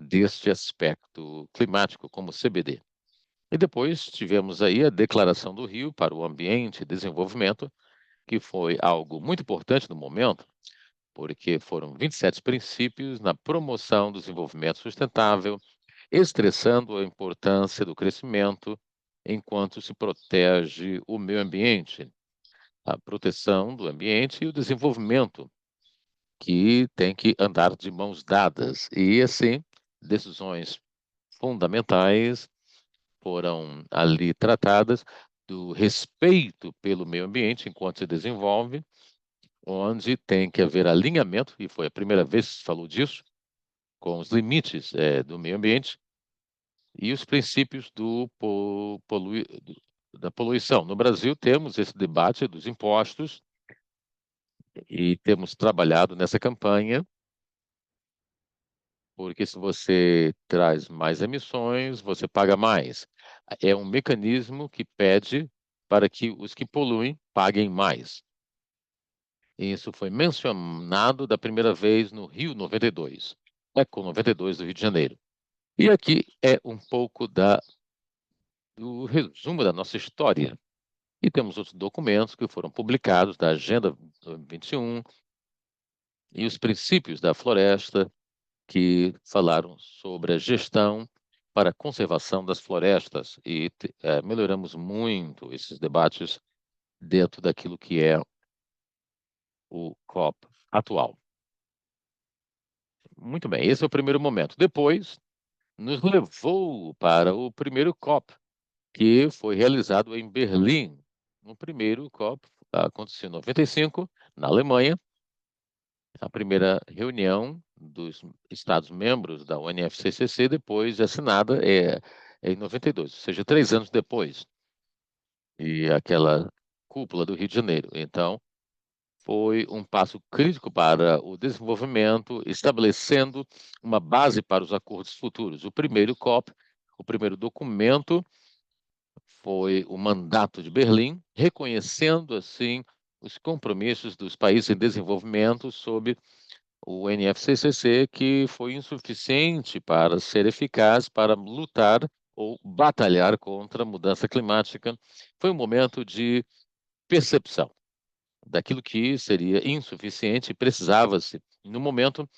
[SPEAKER 2] deste aspecto climático, como o CBD. E depois tivemos aí a Declaração do Rio para o Ambiente e Desenvolvimento, que foi algo muito importante no momento, porque foram 27 princípios na promoção do desenvolvimento sustentável, estressando a importância do crescimento enquanto se protege o meio ambiente, a proteção do ambiente e o desenvolvimento, que tem que andar de mãos dadas. E, assim, decisões fundamentais foram ali tratadas do respeito pelo meio ambiente enquanto se desenvolve, onde tem que haver alinhamento, e foi a primeira vez que se falou disso, com os limites do meio ambiente e os princípios da poluição. No Brasil, temos esse debate dos impostos e temos trabalhado nessa campanha, porque se você traz mais emissões, você paga mais. É um mecanismo que pede para que os que poluem paguem mais. Isso foi mencionado da primeira vez no Rio 92, Eco 92 do Rio de Janeiro. E aqui é um pouco do resumo da nossa história. E temos outros documentos que foram publicados da Agenda 21 e os princípios da floresta, que falaram sobre a gestão para a conservação das florestas. E melhoramos muito esses debates dentro daquilo que é o COP atual. Muito bem, esse é o primeiro momento. Depois, nos levou para o primeiro COP, que foi realizado em Berlim. No primeiro COP, aconteceu em 95, na Alemanha, a primeira reunião dos Estados-membros da UNFCCC, depois assinada em 92, ou seja, 3 anos depois, e aquela cúpula do Rio de Janeiro. Então, foi um passo crítico para o desenvolvimento, estabelecendo uma base para os acordos futuros. O primeiro COP, o primeiro documento, foi o Mandato de Berlim, reconhecendo, assim, os compromissos dos países em desenvolvimento sob o NFCCC, que foi insuficiente para ser eficaz para lutar ou batalhar contra a mudança climática. Foi um momento de percepção daquilo que seria insuficiente e precisava-se, no momento,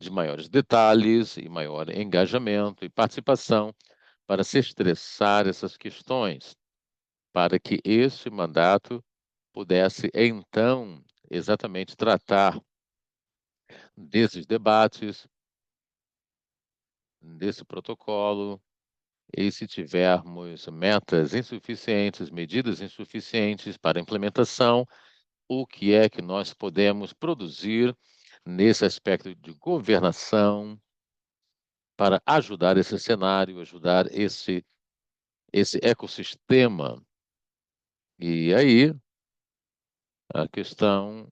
[SPEAKER 2] de maiores detalhes e maior engajamento e participação para se estressar essas questões, para que esse mandato pudesse, então, exatamente tratar desses debates, desse protocolo, e se tivermos metas insuficientes, medidas insuficientes para implementação, o que é que nós podemos produzir nesse aspecto de governação para ajudar esse cenário, ajudar esse ecossistema. E aí, a questão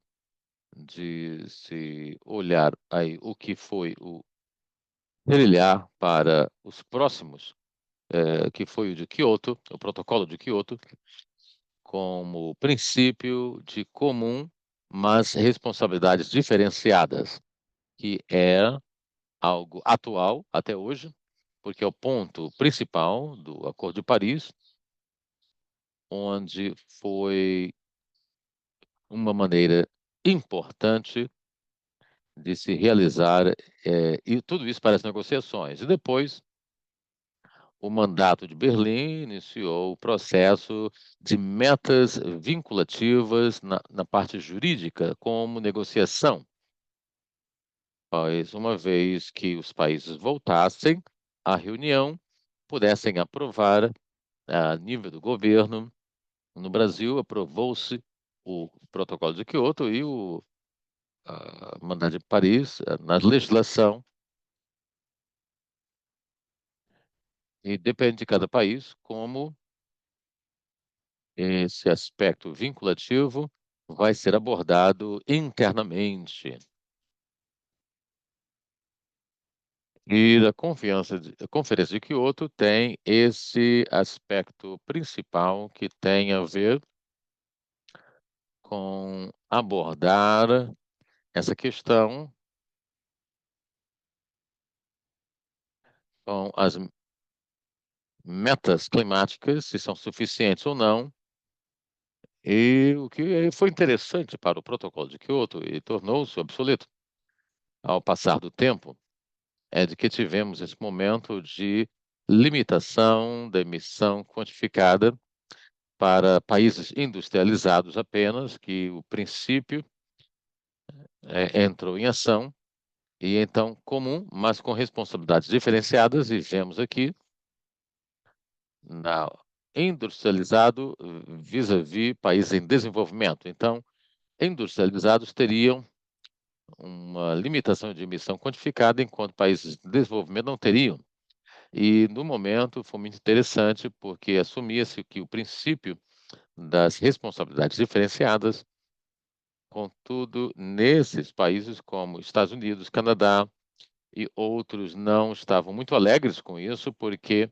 [SPEAKER 2] de se olhar aí o que foi o trilhar para os próximos, que foi o de Kyoto, o protocolo de Kyoto, como princípio de comum, mas responsabilidades diferenciadas, que é algo atual até hoje, porque é o ponto principal do Acordo de Paris, onde foi uma maneira importante de se realizar, e tudo isso para as negociações. E depois, o Mandato de Berlim iniciou o processo de metas vinculativas na parte jurídica, como negociação, pois uma vez que os países voltassem à reunião, pudessem aprovar a nível do governo. No Brasil, aprovou-se o Protocolo de Quioto e o Mandato de Paris na legislação, e depende de cada país como esse aspecto vinculativo vai ser abordado internamente. E a Conferência de Quioto tem esse aspecto principal que tem a ver com abordar essa questão com as metas climáticas, se são suficientes ou não. E o que foi interessante para o Protocolo de Quioto e tornou-se obsoleto ao passar do tempo é de que tivemos esse momento de limitação da emissão quantificada para países industrializados apenas, que o princípio entrou em ação, e então comum, mas com responsabilidades diferenciadas, e vemos aqui na industrializado vis-à-vis países em desenvolvimento. Então, industrializados teriam uma limitação de emissão quantificada, enquanto países em desenvolvimento não teriam. E, no momento, foi muito interessante, porque assumia-se que o princípio das responsabilidades diferenciadas, contudo, nesses países como Estados Unidos, Canadá e outros não estavam muito alegres com isso, porque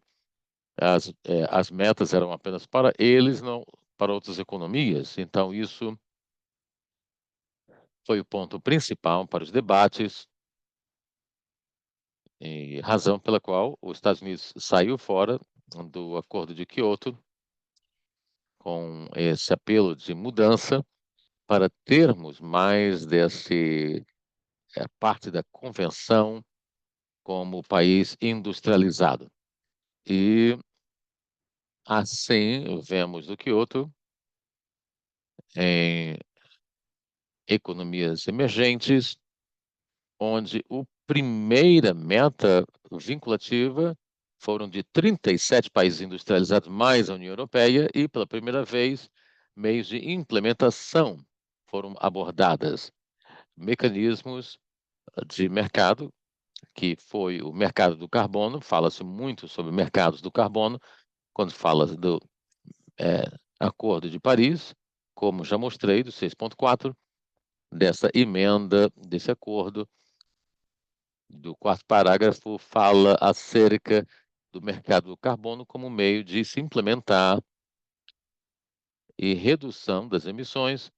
[SPEAKER 2] as metas eram apenas para eles, não para outras economias. Então, isso foi o ponto principal para os debates, e razão pela qual os Estados Unidos saiu fora do Acordo de Quioto, com esse apelo de mudança, para termos mais desse parte da convenção como país industrializado. E assim vemos do Quioto em economias emergentes, onde a primeira meta vinculativa foram de 37 países industrializados mais a União Europeia, e pela primeira vez meios de implementação foram abordadas, mecanismos de mercado, que foi o mercado do carbono. Fala-se muito sobre mercados do carbono quando fala do é, Acordo de Paris, como já mostrei, do 6.4, dessa emenda, desse acordo, do quarto parágrafo, fala acerca do mercado do carbono como meio de se implementar e redução das emissões,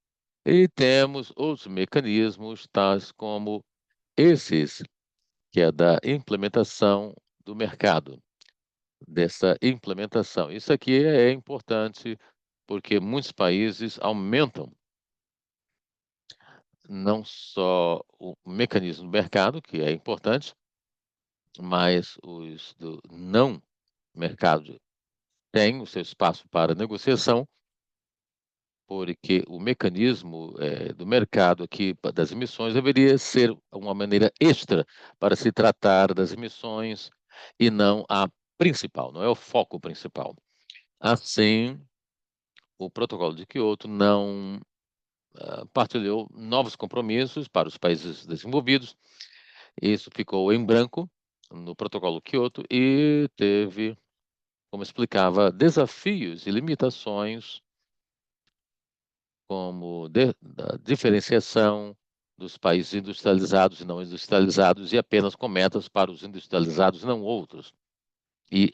[SPEAKER 2] e temos outros mecanismos, tais como esses, que é da implementação do mercado, dessa implementação. Isso aqui é importante porque muitos países aumentam não só o mecanismo do mercado, que é importante, mas os do não mercado têm o seu espaço para negociação, porque o mecanismo do mercado aqui das emissões deveria ser uma maneira extra para se tratar das emissões e não a principal, não é o foco principal. Assim, o Protocolo de Quioto não partilhou novos compromissos para os países desenvolvidos. Isso ficou em branco no Protocolo Quioto e teve, como explicava, desafios e limitações, como da diferenciação dos países industrializados e não industrializados, e apenas com metas para os industrializados, não outros, e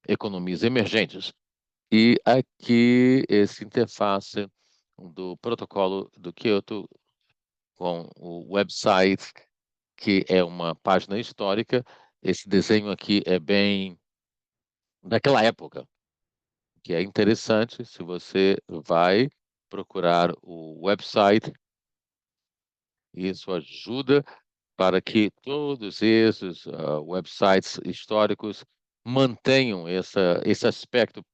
[SPEAKER 2] economias emergentes. E aqui esse interface do protocolo do Kyoto com o website, que é uma página histórica. Esse desenho aqui é bem daquela época, que é interessante. Se você vai procurar o website, isso ajuda para que todos esses websites históricos mantenham esse aspecto.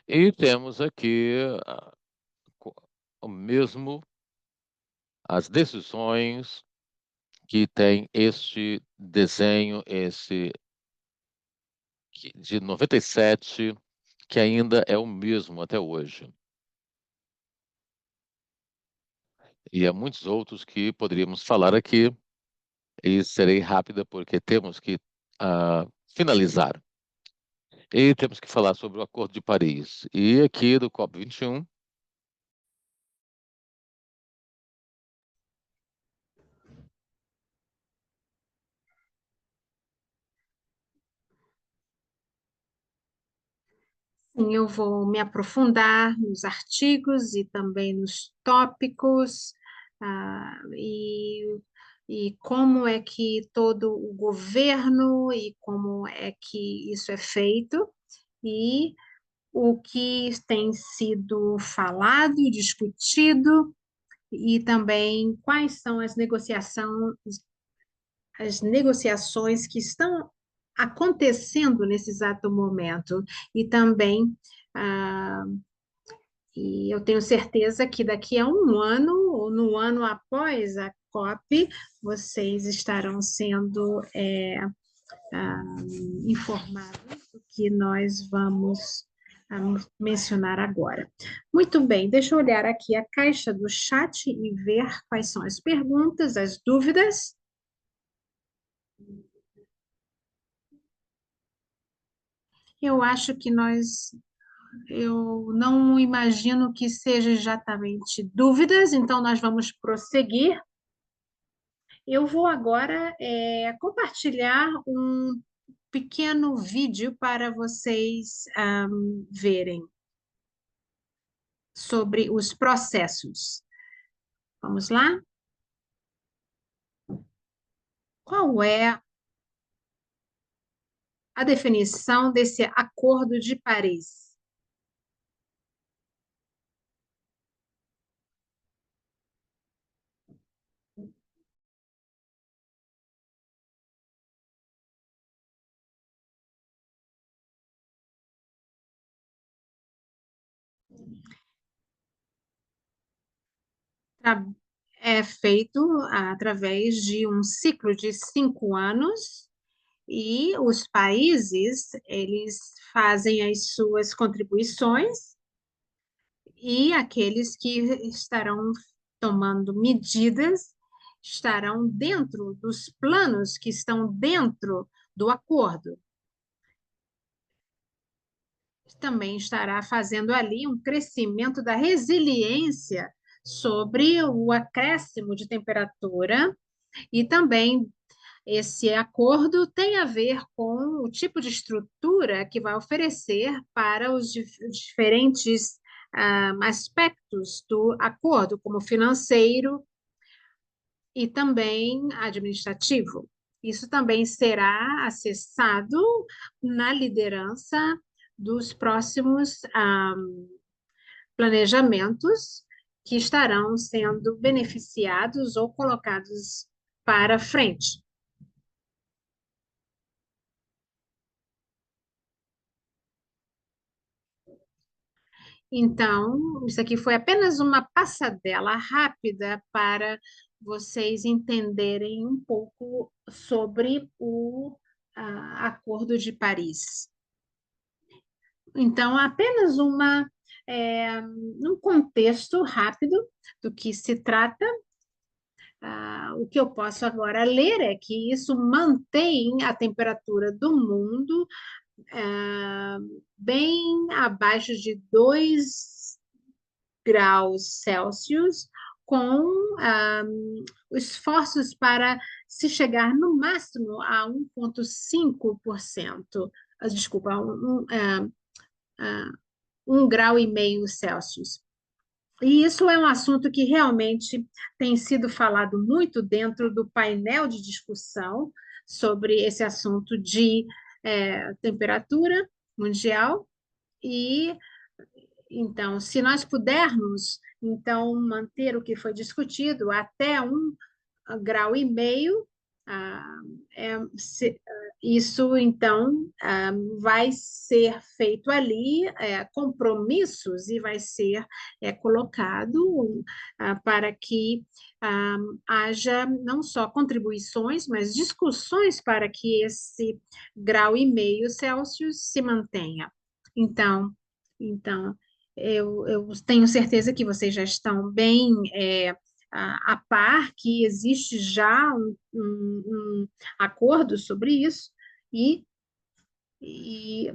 [SPEAKER 2] E temos aqui co- o mesmo as decisões que tem este desenho, esse de 97, que ainda é o mesmo até hoje. E há muitos outros que poderíamos falar aqui, e serei rápida porque temos que finalizar. E temos que falar sobre o Acordo de Paris. E aqui do COP21,
[SPEAKER 1] Sim, eu vou me aprofundar nos artigos e também nos tópicos, e como é que todo o governo e como é que isso é feito, e o que tem sido falado, discutido, e também quais são as negociações que estão acontecendo nesse exato momento. E também, ah, e eu tenho certeza que daqui a um ano, ou no ano após a COP, vocês estarão sendo ah, informados do que nós vamos mencionar agora. Muito bem, deixa eu olhar aqui a caixa do chat e ver quais são as perguntas, as dúvidas. Eu acho que eu não imagino que seja exatamente dúvidas, então nós vamos prosseguir. Eu vou agora compartilhar um pequeno vídeo para vocês verem sobre os processos. Vamos lá? Qual é a definição desse Acordo de Paris? Tra- É feito através de um ciclo de 5 anos e os países, eles fazem as suas contribuições e aqueles que estarão tomando medidas estarão dentro dos planos que estão dentro do acordo. Também estará fazendo ali um crescimento da resiliência sobre o acréscimo de temperatura e também esse acordo tem a ver com o tipo de estrutura que vai oferecer para os diferentes aspectos do acordo, como financeiro e também administrativo. Isso também será acessado na liderança dos próximos planejamentos que estarão sendo beneficiados ou colocados para frente. Então, isso aqui foi apenas uma passadela rápida para vocês entenderem um pouco sobre o Acordo de Paris. Então, apenas um contexto rápido do que se trata. O que eu posso agora ler é que isso mantém a temperatura do mundo ah, bem abaixo de 2 graus Celsius, com esforços para se chegar no máximo a 1,5%, desculpa, 1,5 grau Celsius. E isso é um assunto que realmente tem sido falado muito dentro do painel de discussão sobre esse assunto de temperatura mundial. E então, se nós pudermos então manter o que foi discutido até 1,5 graus, ah, é, se- isso então vai ser feito ali compromissos e vai ser colocado para que ah, haja não só contribuições, mas discussões para que esse 1,5 graus Celsius se mantenha. Então, então eu tenho certeza que vocês já estão bem a par que existe já um acordo sobre isso, e, e,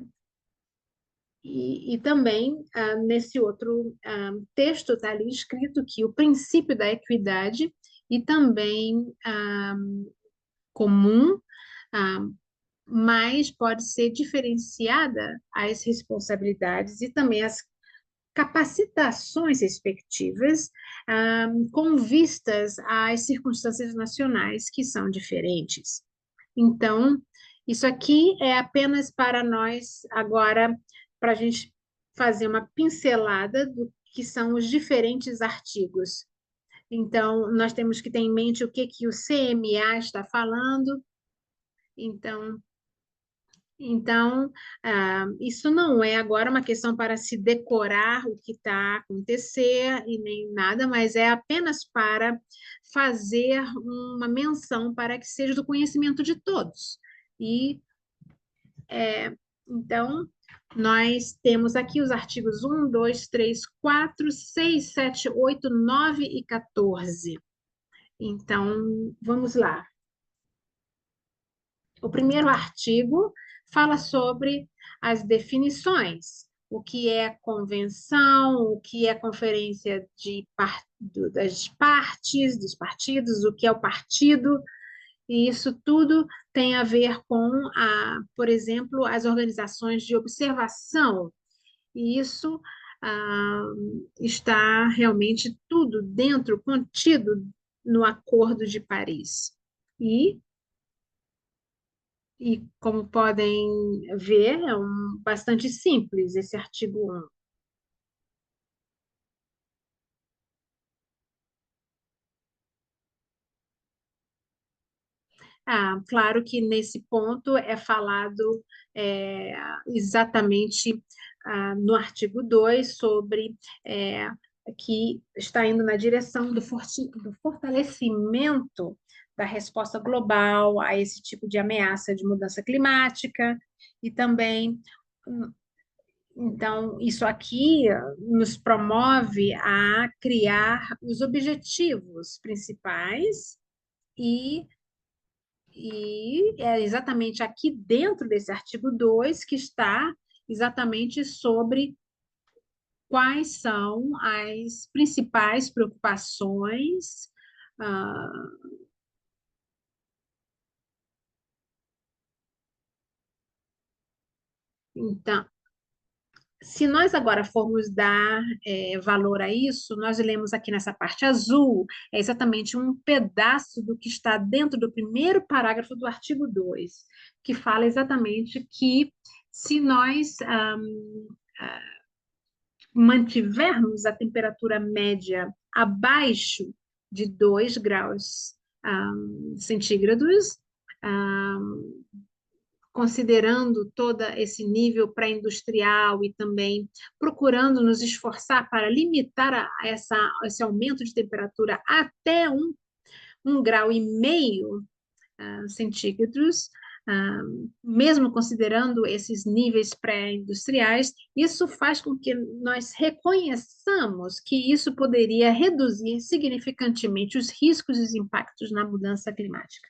[SPEAKER 1] e também nesse outro texto está ali escrito que o princípio da equidade e também comum mas pode ser diferenciada as responsabilidades e também as capacitações respectivas, com vistas às circunstâncias nacionais que são diferentes. Então, isso aqui é apenas para nós, agora, para a gente fazer uma pincelada do que são os diferentes artigos. Então, nós temos que ter em mente o que, que o CMA está falando. Então, isso não é agora uma questão para se decorar o que está a acontecer e nem nada, mas é apenas para fazer uma menção para que seja do conhecimento de todos. E, então, nós temos aqui os artigos 1, 2, 3, 4, 6, 7, 8, 9 e 14. Então, vamos lá. O primeiro artigo fala sobre as definições, o que é convenção, o que é conferência das partes, dos partidos, o que é o partido, e isso tudo tem a ver com, por exemplo, as organizações de observação, e isso está realmente tudo dentro, contido no Acordo de Paris. E como podem ver, é bastante simples esse artigo 1. Claro que nesse ponto é falado exatamente no artigo 2 sobre que está indo na direção do fortalecimento da resposta global a esse tipo de ameaça de mudança climática e também. Então, isso aqui nos promove a criar os objetivos principais e, e é exatamente aqui dentro desse artigo 2 que está exatamente sobre quais são as principais preocupações. ah, então, se nós agora formos dar valor a isso, nós lemos aqui nessa parte azul, é exatamente um pedaço do que está dentro do primeiro parágrafo do artigo 2, que fala exatamente que se nós mantivermos a temperatura média abaixo de 2 graus centígrados, considerando todo esse nível pré-industrial e também procurando nos esforçar para limitar esse aumento de temperatura até 1,5 grau centígrados, mesmo considerando esses níveis pré-industriais, isso faz com que nós reconheçamos que isso poderia reduzir significantemente os riscos e os impactos na mudança climática.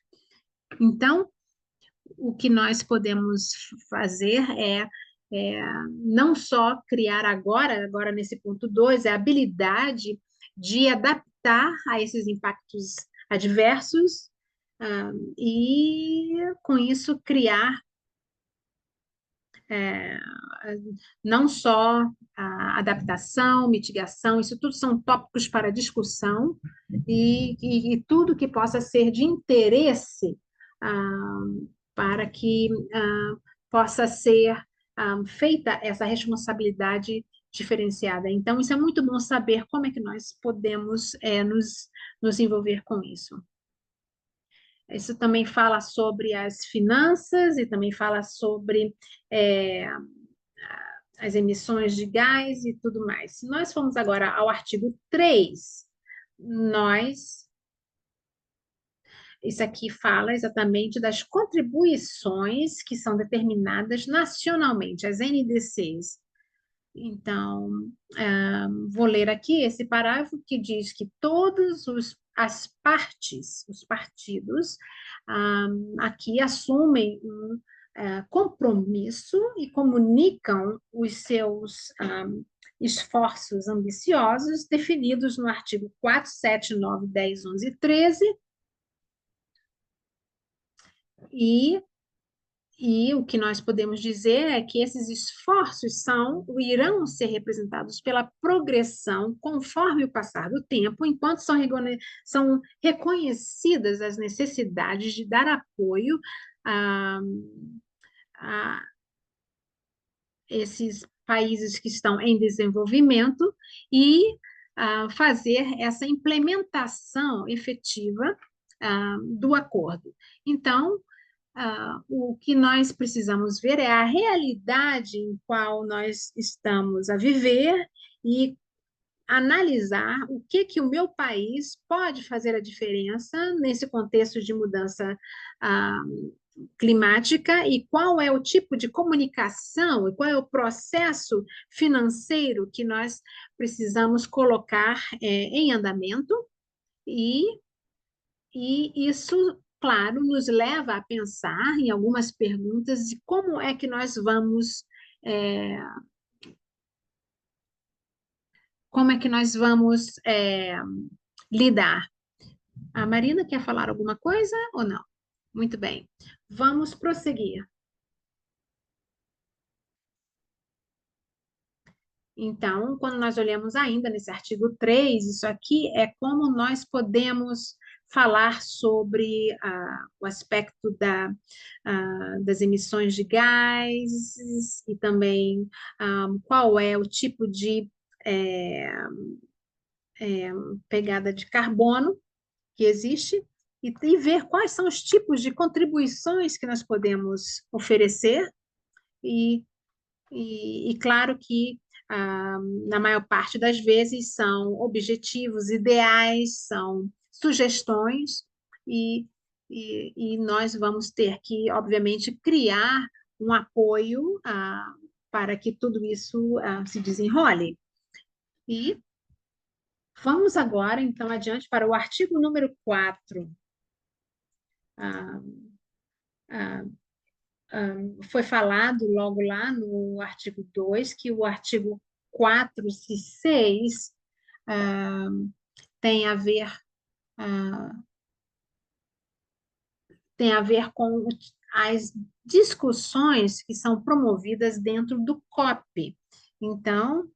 [SPEAKER 1] Então, o que nós podemos fazer não só criar agora nesse ponto 2, a habilidade de adaptar a esses impactos adversos e, com isso, criar não só a adaptação, mitigação, isso tudo são tópicos para discussão e tudo que possa ser de interesse para que possa ser feita essa responsabilidade diferenciada. Então, isso é muito bom saber como é que nós podemos nos envolver com isso. Isso também fala sobre as finanças e também fala sobre as emissões de gás e tudo mais. Se nós formos agora ao artigo 3, isso aqui fala exatamente das contribuições que são determinadas nacionalmente, as NDCs. Então, vou ler aqui esse parágrafo que diz que todas as partes, os partidos, aqui assumem um compromisso e comunicam os seus esforços ambiciosos definidos no artigo 4, 7, 9, 10, 11 e 13, e E o que nós podemos dizer é que esses esforços irão ser representados pela progressão conforme o passar do tempo, enquanto são reconhecidas as necessidades de dar apoio a, a esses países que estão em desenvolvimento e fazer essa implementação efetiva do acordo. Então, o que nós precisamos ver é a realidade em qual nós estamos a viver e analisar o que o meu país pode fazer a diferença nesse contexto de mudança ah, climática e qual é o tipo de comunicação e qual é o processo financeiro que nós precisamos colocar em andamento e isso, claro, nos leva a pensar em algumas perguntas de é, como é que nós vamos lidar. A Marina quer falar alguma coisa ou não? Muito bem. Vamos prosseguir. Então, quando nós olhamos ainda nesse artigo 3, isso aqui é como nós podemos falar sobre o aspecto das emissões de gases e também qual é o tipo de é, pegada de carbono que existe e ver quais são os tipos de contribuições que nós podemos oferecer e claro que, na maior parte das vezes, são objetivos ideais, são sugestões, e, e nós vamos ter que, obviamente, criar um apoio para que tudo isso se desenrole. E vamos agora, então, adiante para o artigo número 4. Ah, ah, Foi falado logo lá no artigo 2 que o artigo 4 e 6 ah, tem a ver, ah, tem a ver com as discussões que são promovidas dentro do COP. Então,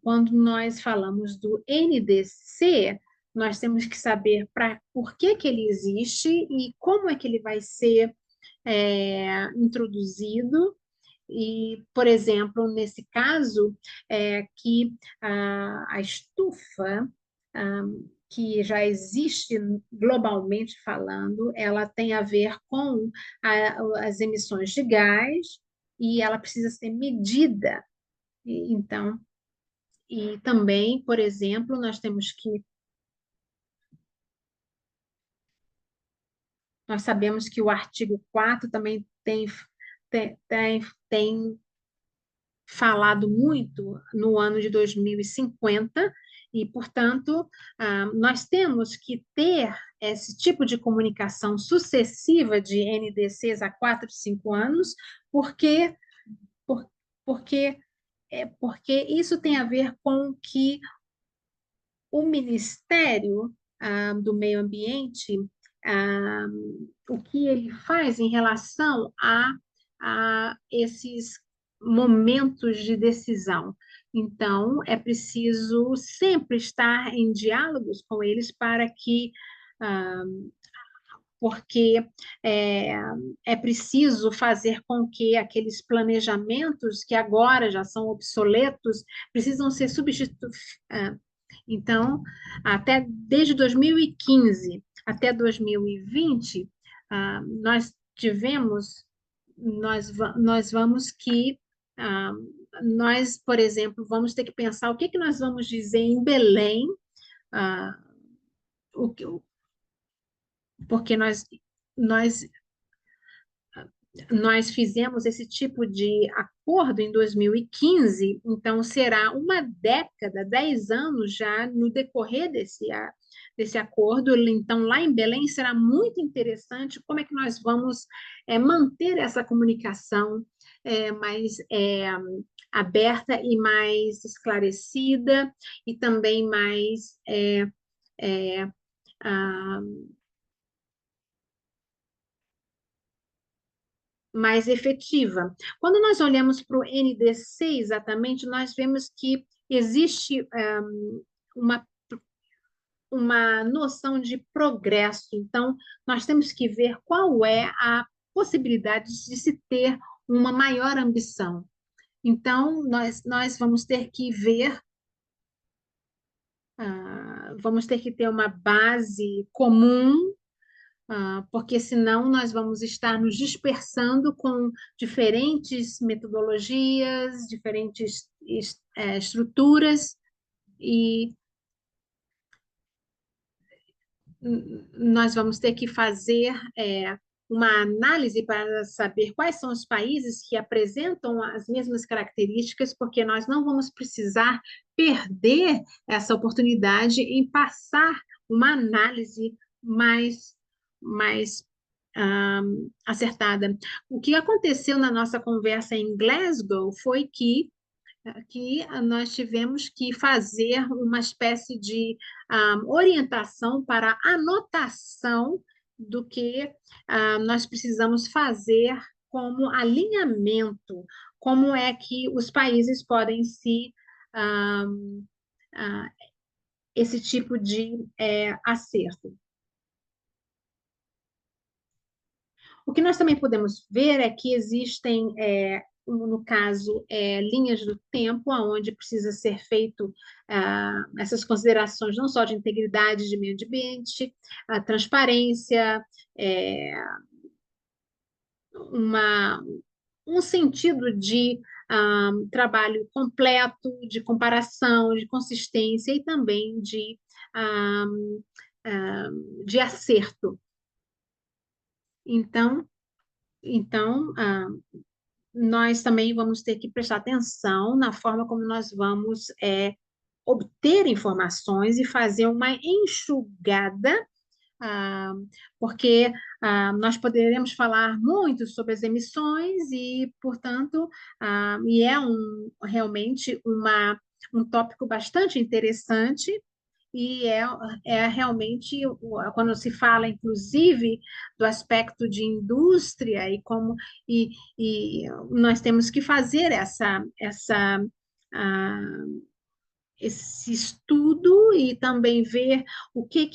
[SPEAKER 1] quando nós falamos do NDC, nós temos que saber por que ele existe e como é que ele vai ser introduzido. E, por exemplo, nesse caso, que a estufa, que já existe globalmente falando, ela tem a ver com as emissões de gás e ela precisa ser medida. Então, e também, por exemplo, nós sabemos que o artigo 4 também tem falado muito no ano de 2050 e, portanto, nós temos que ter esse tipo de comunicação sucessiva de NDCs a 4, 5 anos, porque, por, porque, porque isso tem a ver com que o Ministério do Meio Ambiente, ah, o que ele faz em relação a esses momentos de decisão. Então, é preciso sempre estar em diálogos com eles para que ah, porque é, é preciso fazer com que aqueles planejamentos que agora já são obsoletos precisam ser substituídos. Então, até desde 2015 até 2020, nós tivemos, nós vamos que ah, nós, por exemplo, vamos ter que pensar o que nós vamos dizer em Belém, ah, o que, porque nós nós fizemos esse tipo de acordo em 2015, então será uma década, 10 anos já no decorrer desse acordo. Então, lá em Belém será muito interessante como é que nós vamos manter essa comunicação mais aberta e mais esclarecida e também mais ah, mais efetiva. Quando nós olhamos para o NDC exatamente, nós vemos que existe uma, uma noção de progresso. Então, nós temos que ver qual é a possibilidade de se ter uma maior ambição. Então, nós vamos ter que ver, vamos ter que ter uma base comum, porque senão nós vamos estar nos dispersando com diferentes metodologias, diferentes estruturas, e nós vamos ter que fazer uma análise para saber quais são os países que apresentam as mesmas características, porque nós não vamos precisar perder essa oportunidade em passar uma análise mais acertada. O que aconteceu na nossa conversa em Glasgow foi que nós tivemos que fazer uma espécie de orientação para anotação do que nós precisamos fazer como alinhamento, como é que os países podem se ah, esse tipo de acerto. O que nós também podemos ver é que existem, no caso, linhas do tempo, onde precisa ser feito essas considerações não só de integridade de meio ambiente, a transparência, uma, um sentido de trabalho completo, de comparação, de consistência e também de acerto. Então, nós também vamos ter que prestar atenção na forma como nós vamos obter informações e fazer uma enxugada, ah, porque nós poderemos falar muito sobre as emissões e, portanto, realmente um tópico bastante interessante, e realmente, quando se fala, inclusive, do aspecto de indústria e nós temos que fazer ah, esse estudo e também ver o que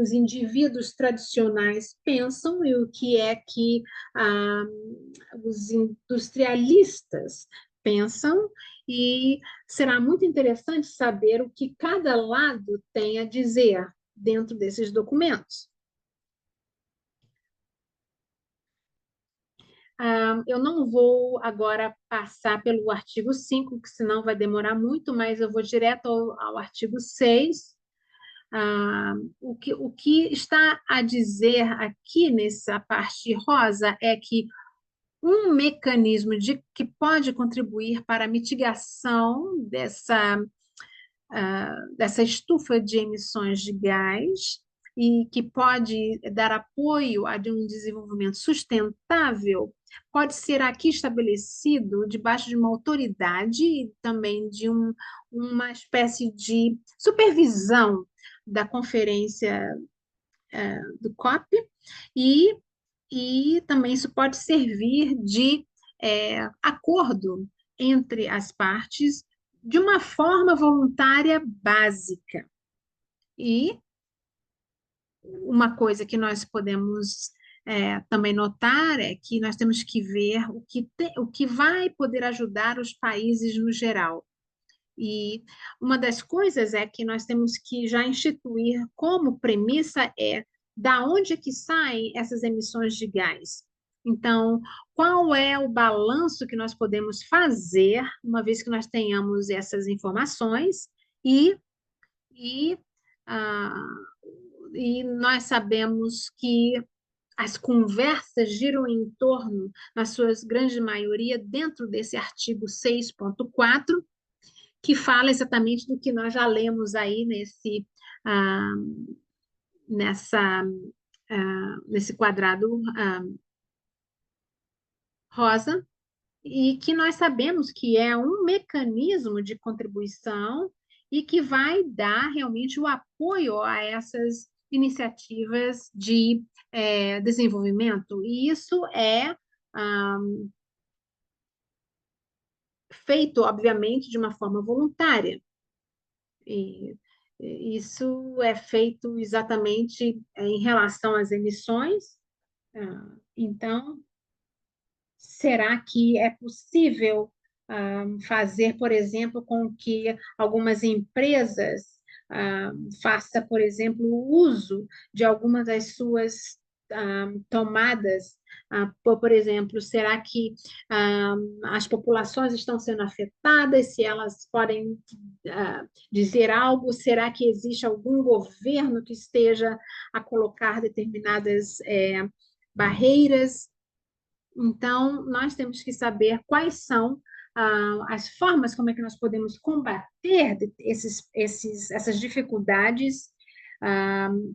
[SPEAKER 1] os indivíduos tradicionais pensam e o que é que os industrialistas pensam, e será muito interessante saber o que cada lado tem a dizer dentro desses documentos. Eu não vou agora passar pelo artigo 5, que senão vai demorar muito, mas eu vou direto ao artigo 6. O que está a dizer aqui nessa parte rosa é que um mecanismo que pode contribuir para a mitigação dessa estufa de emissões de gás e que pode dar apoio a um desenvolvimento sustentável, pode ser aqui estabelecido debaixo de uma autoridade e também de uma espécie de supervisão da conferência do COP, e também isso pode servir de acordo entre as partes de uma forma voluntária básica. E uma coisa que nós podemos também notar é que nós temos que ver o que vai poder ajudar os países no geral. E uma das coisas é que nós temos que já instituir como premissa da onde que saem essas emissões de gás. Então, qual é o balanço que nós podemos fazer, uma vez que nós tenhamos essas informações, e, ah, e nós sabemos que as conversas giram em torno, na sua grande maioria, dentro desse artigo 6.4, que fala exatamente do que nós já lemos aí nesse quadrado rosa, e que nós sabemos que é um mecanismo de contribuição e que vai dar realmente o apoio a essas iniciativas de desenvolvimento. E isso é feito, obviamente, de uma forma voluntária. E isso é feito exatamente em relação às emissões. Então, será que é possível fazer, por exemplo, com que algumas empresas faça, por exemplo, o uso de algumas das suas tomadas? Por exemplo, será que as populações estão sendo afetadas? Se elas podem dizer algo? Será que existe algum governo que esteja a colocar determinadas barreiras? Então, nós temos que saber quais são as formas como é que nós podemos combater essas dificuldades.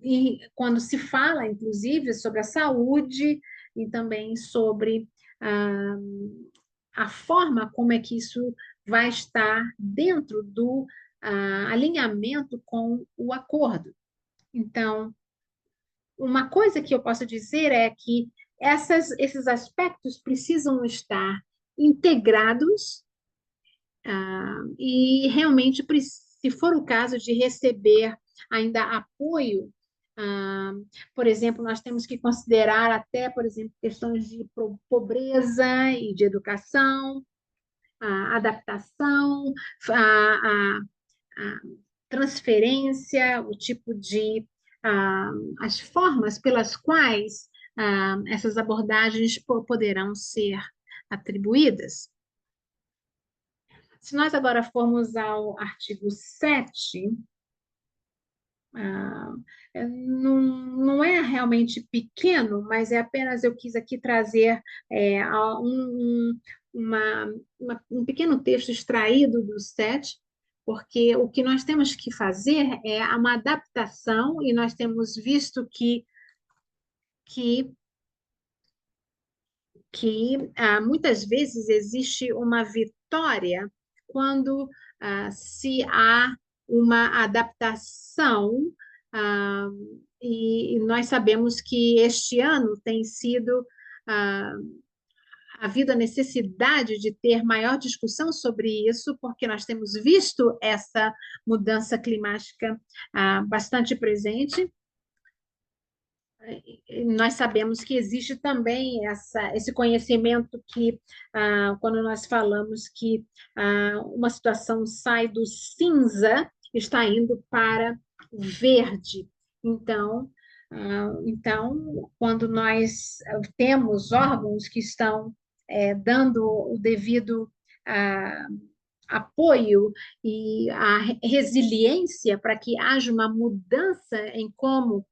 [SPEAKER 1] E quando se fala, inclusive, sobre a saúde e também sobre ah, a forma como é que isso vai estar dentro do alinhamento com o acordo. Então, uma coisa que eu posso dizer é que esses aspectos precisam estar integrados, e realmente, se for o caso de receber ainda apoio, por exemplo, nós temos que considerar até, por exemplo, questões de pobreza e de educação, a adaptação, a, a transferência, o tipo de as formas pelas quais essas abordagens poderão ser atribuídas. Se nós agora formos ao artigo 7, não é realmente pequeno, mas é apenas eu quis aqui trazer um pequeno texto extraído do 7, porque o que nós temos que fazer é uma adaptação, e nós temos visto que, muitas vezes existe uma vitória quando se há uma adaptação, ah, e nós sabemos que este ano tem sido ah, havido a necessidade de ter maior discussão sobre isso, porque nós temos visto essa mudança climática bastante presente. Nós sabemos que existe também esse conhecimento que, quando nós falamos que uma situação sai do cinza, está indo para o verde. Então, quando nós temos órgãos que estão dando o devido ah, apoio e a resiliência para que haja uma mudança em como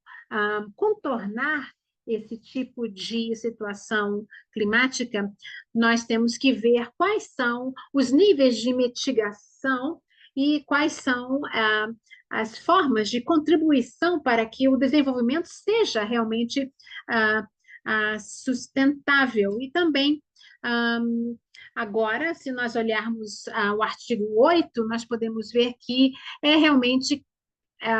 [SPEAKER 1] contornar esse tipo de situação climática, nós temos que ver quais são os níveis de mitigação e quais são as formas de contribuição para que o desenvolvimento seja realmente sustentável. E também, agora, se nós olharmos o artigo 8, nós podemos ver que é realmente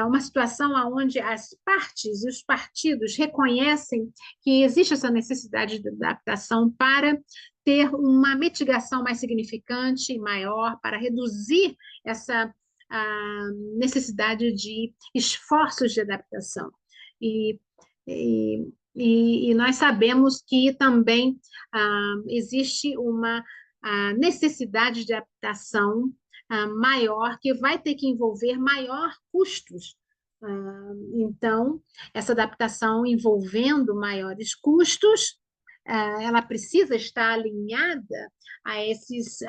[SPEAKER 1] uma situação onde as partes e os partidos reconhecem que existe essa necessidade de adaptação para ter uma mitigação mais significante e maior, para reduzir essa necessidade de esforços de adaptação. E nós sabemos que também existe uma necessidade de adaptação maior, que vai ter que envolver maior custos. Então, essa adaptação envolvendo maiores custos, ela precisa estar alinhada a esses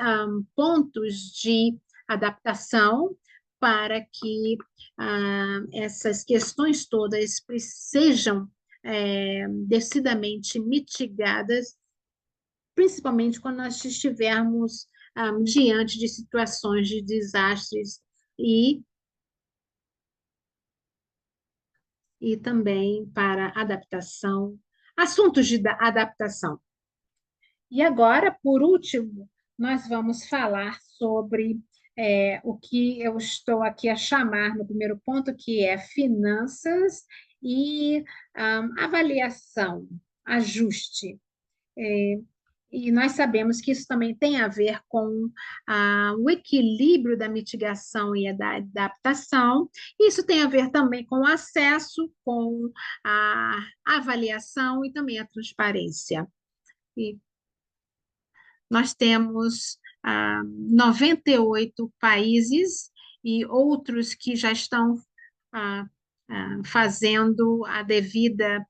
[SPEAKER 1] pontos de adaptação para que essas questões todas sejam decididamente mitigadas, principalmente quando nós estivermos diante de situações de desastres e também para adaptação, assuntos de adaptação. E agora, por último, nós vamos falar sobre o que eu estou aqui a chamar no primeiro ponto, que é finanças e avaliação, ajuste. E nós sabemos que isso também tem a ver com o equilíbrio da mitigação e da adaptação. Isso tem a ver também com o acesso, com a avaliação e também a transparência. E nós temos 98 países e outros que já estão ah, fazendo a devida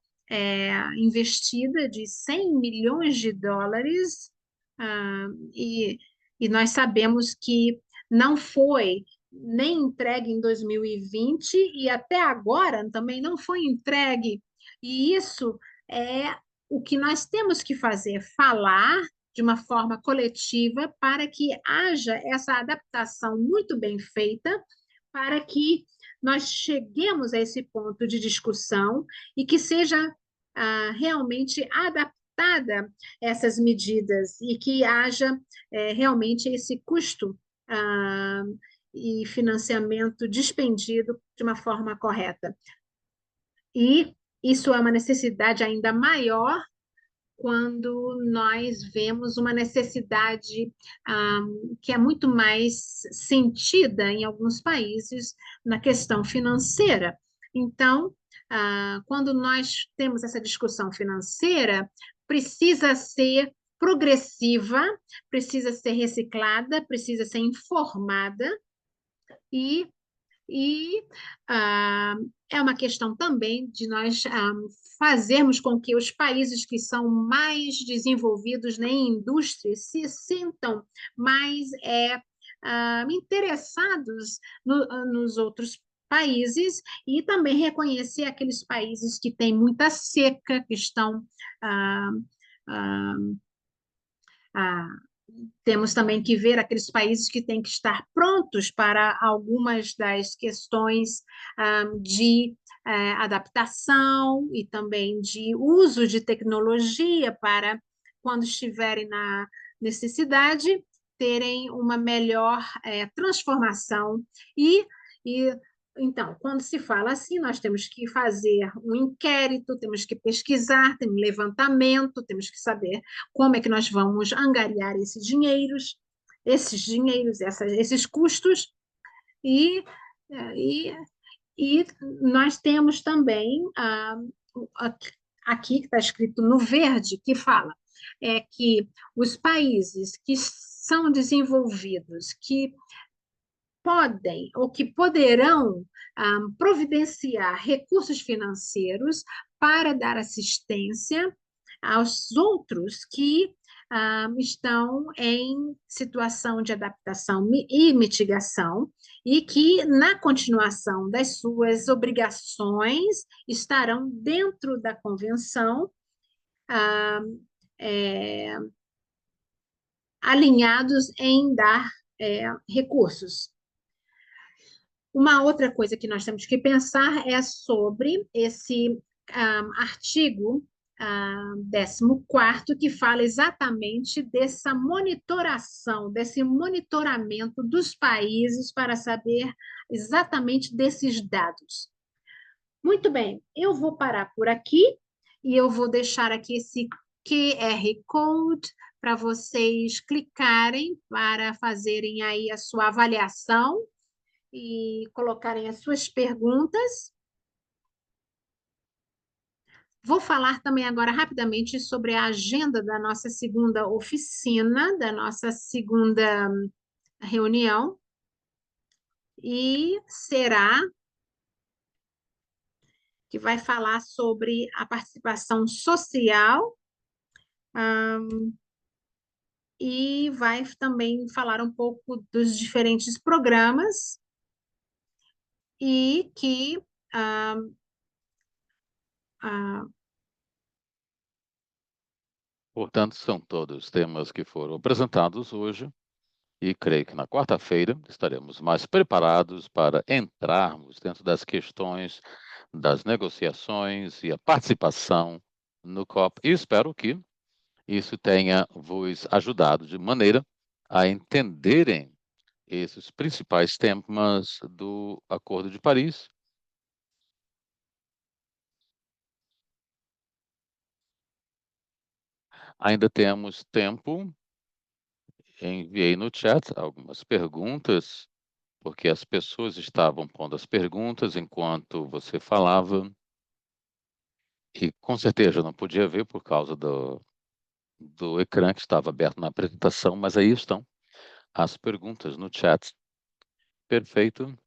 [SPEAKER 1] investida de 100 milhões de dólares, ah, e, e nós sabemos que não foi nem entregue em 2020 e até agora também não foi entregue. E isso é o que nós temos que fazer, falar de uma forma coletiva para que haja essa adaptação muito bem feita, para que nós cheguemos a esse ponto de discussão e que seja realmente adaptada essas medidas e que haja realmente esse custo ah, e financiamento dispendido de uma forma correta. E isso é uma necessidade ainda maior quando nós vemos uma necessidade que é muito mais sentida em alguns países na questão financeira. Então, quando nós temos essa discussão financeira, precisa ser progressiva, precisa ser reciclada, precisa ser informada e e é uma questão também de nós fazermos com que os países que são mais desenvolvidos em indústria se sintam mais interessados nos outros países e também reconhecer aqueles países que têm muita seca, que estão ah, ah, ah, temos também que ver aqueles países que têm que estar prontos para algumas das questões de adaptação e também de uso de tecnologia para, quando estiverem na necessidade, terem uma melhor transformação e então, quando se fala assim, nós temos que fazer um inquérito, temos que pesquisar, tem um levantamento, temos que saber como é que nós vamos angariar esses dinheiros, esses custos, e, e, e nós temos também aqui que está escrito no verde, que fala que os países que são desenvolvidos, que podem ou que poderão providenciar recursos financeiros para dar assistência aos outros que estão em situação de adaptação e mitigação e que, na continuação das suas obrigações, estarão dentro da convenção ah, é, alinhados em dar recursos. Uma outra coisa que nós temos que pensar é sobre esse artigo 14º, que fala exatamente dessa monitoração, desse monitoramento dos países para saber exatamente desses dados. Muito bem, eu vou parar por aqui e eu vou deixar aqui esse QR Code para vocês clicarem para fazerem aí a sua avaliação e colocarem as suas perguntas. Vou falar também agora rapidamente sobre a agenda da nossa segunda oficina, da nossa segunda reunião, e será que vai falar sobre a participação social, e vai também falar um pouco dos diferentes programas e que
[SPEAKER 2] Portanto, são todos temas que foram apresentados hoje e creio que na quarta-feira estaremos mais preparados para entrarmos dentro das questões das negociações e a participação no COP. E espero que isso tenha vos ajudado de maneira a entenderem esses principais temas do Acordo de Paris. Ainda temos tempo. Enviei no chat algumas perguntas, porque as pessoas estavam pondo as perguntas enquanto você falava, e com certeza eu não podia ver por causa do ecrã que estava aberto na apresentação, mas aí estão as perguntas no chat. Perfeito.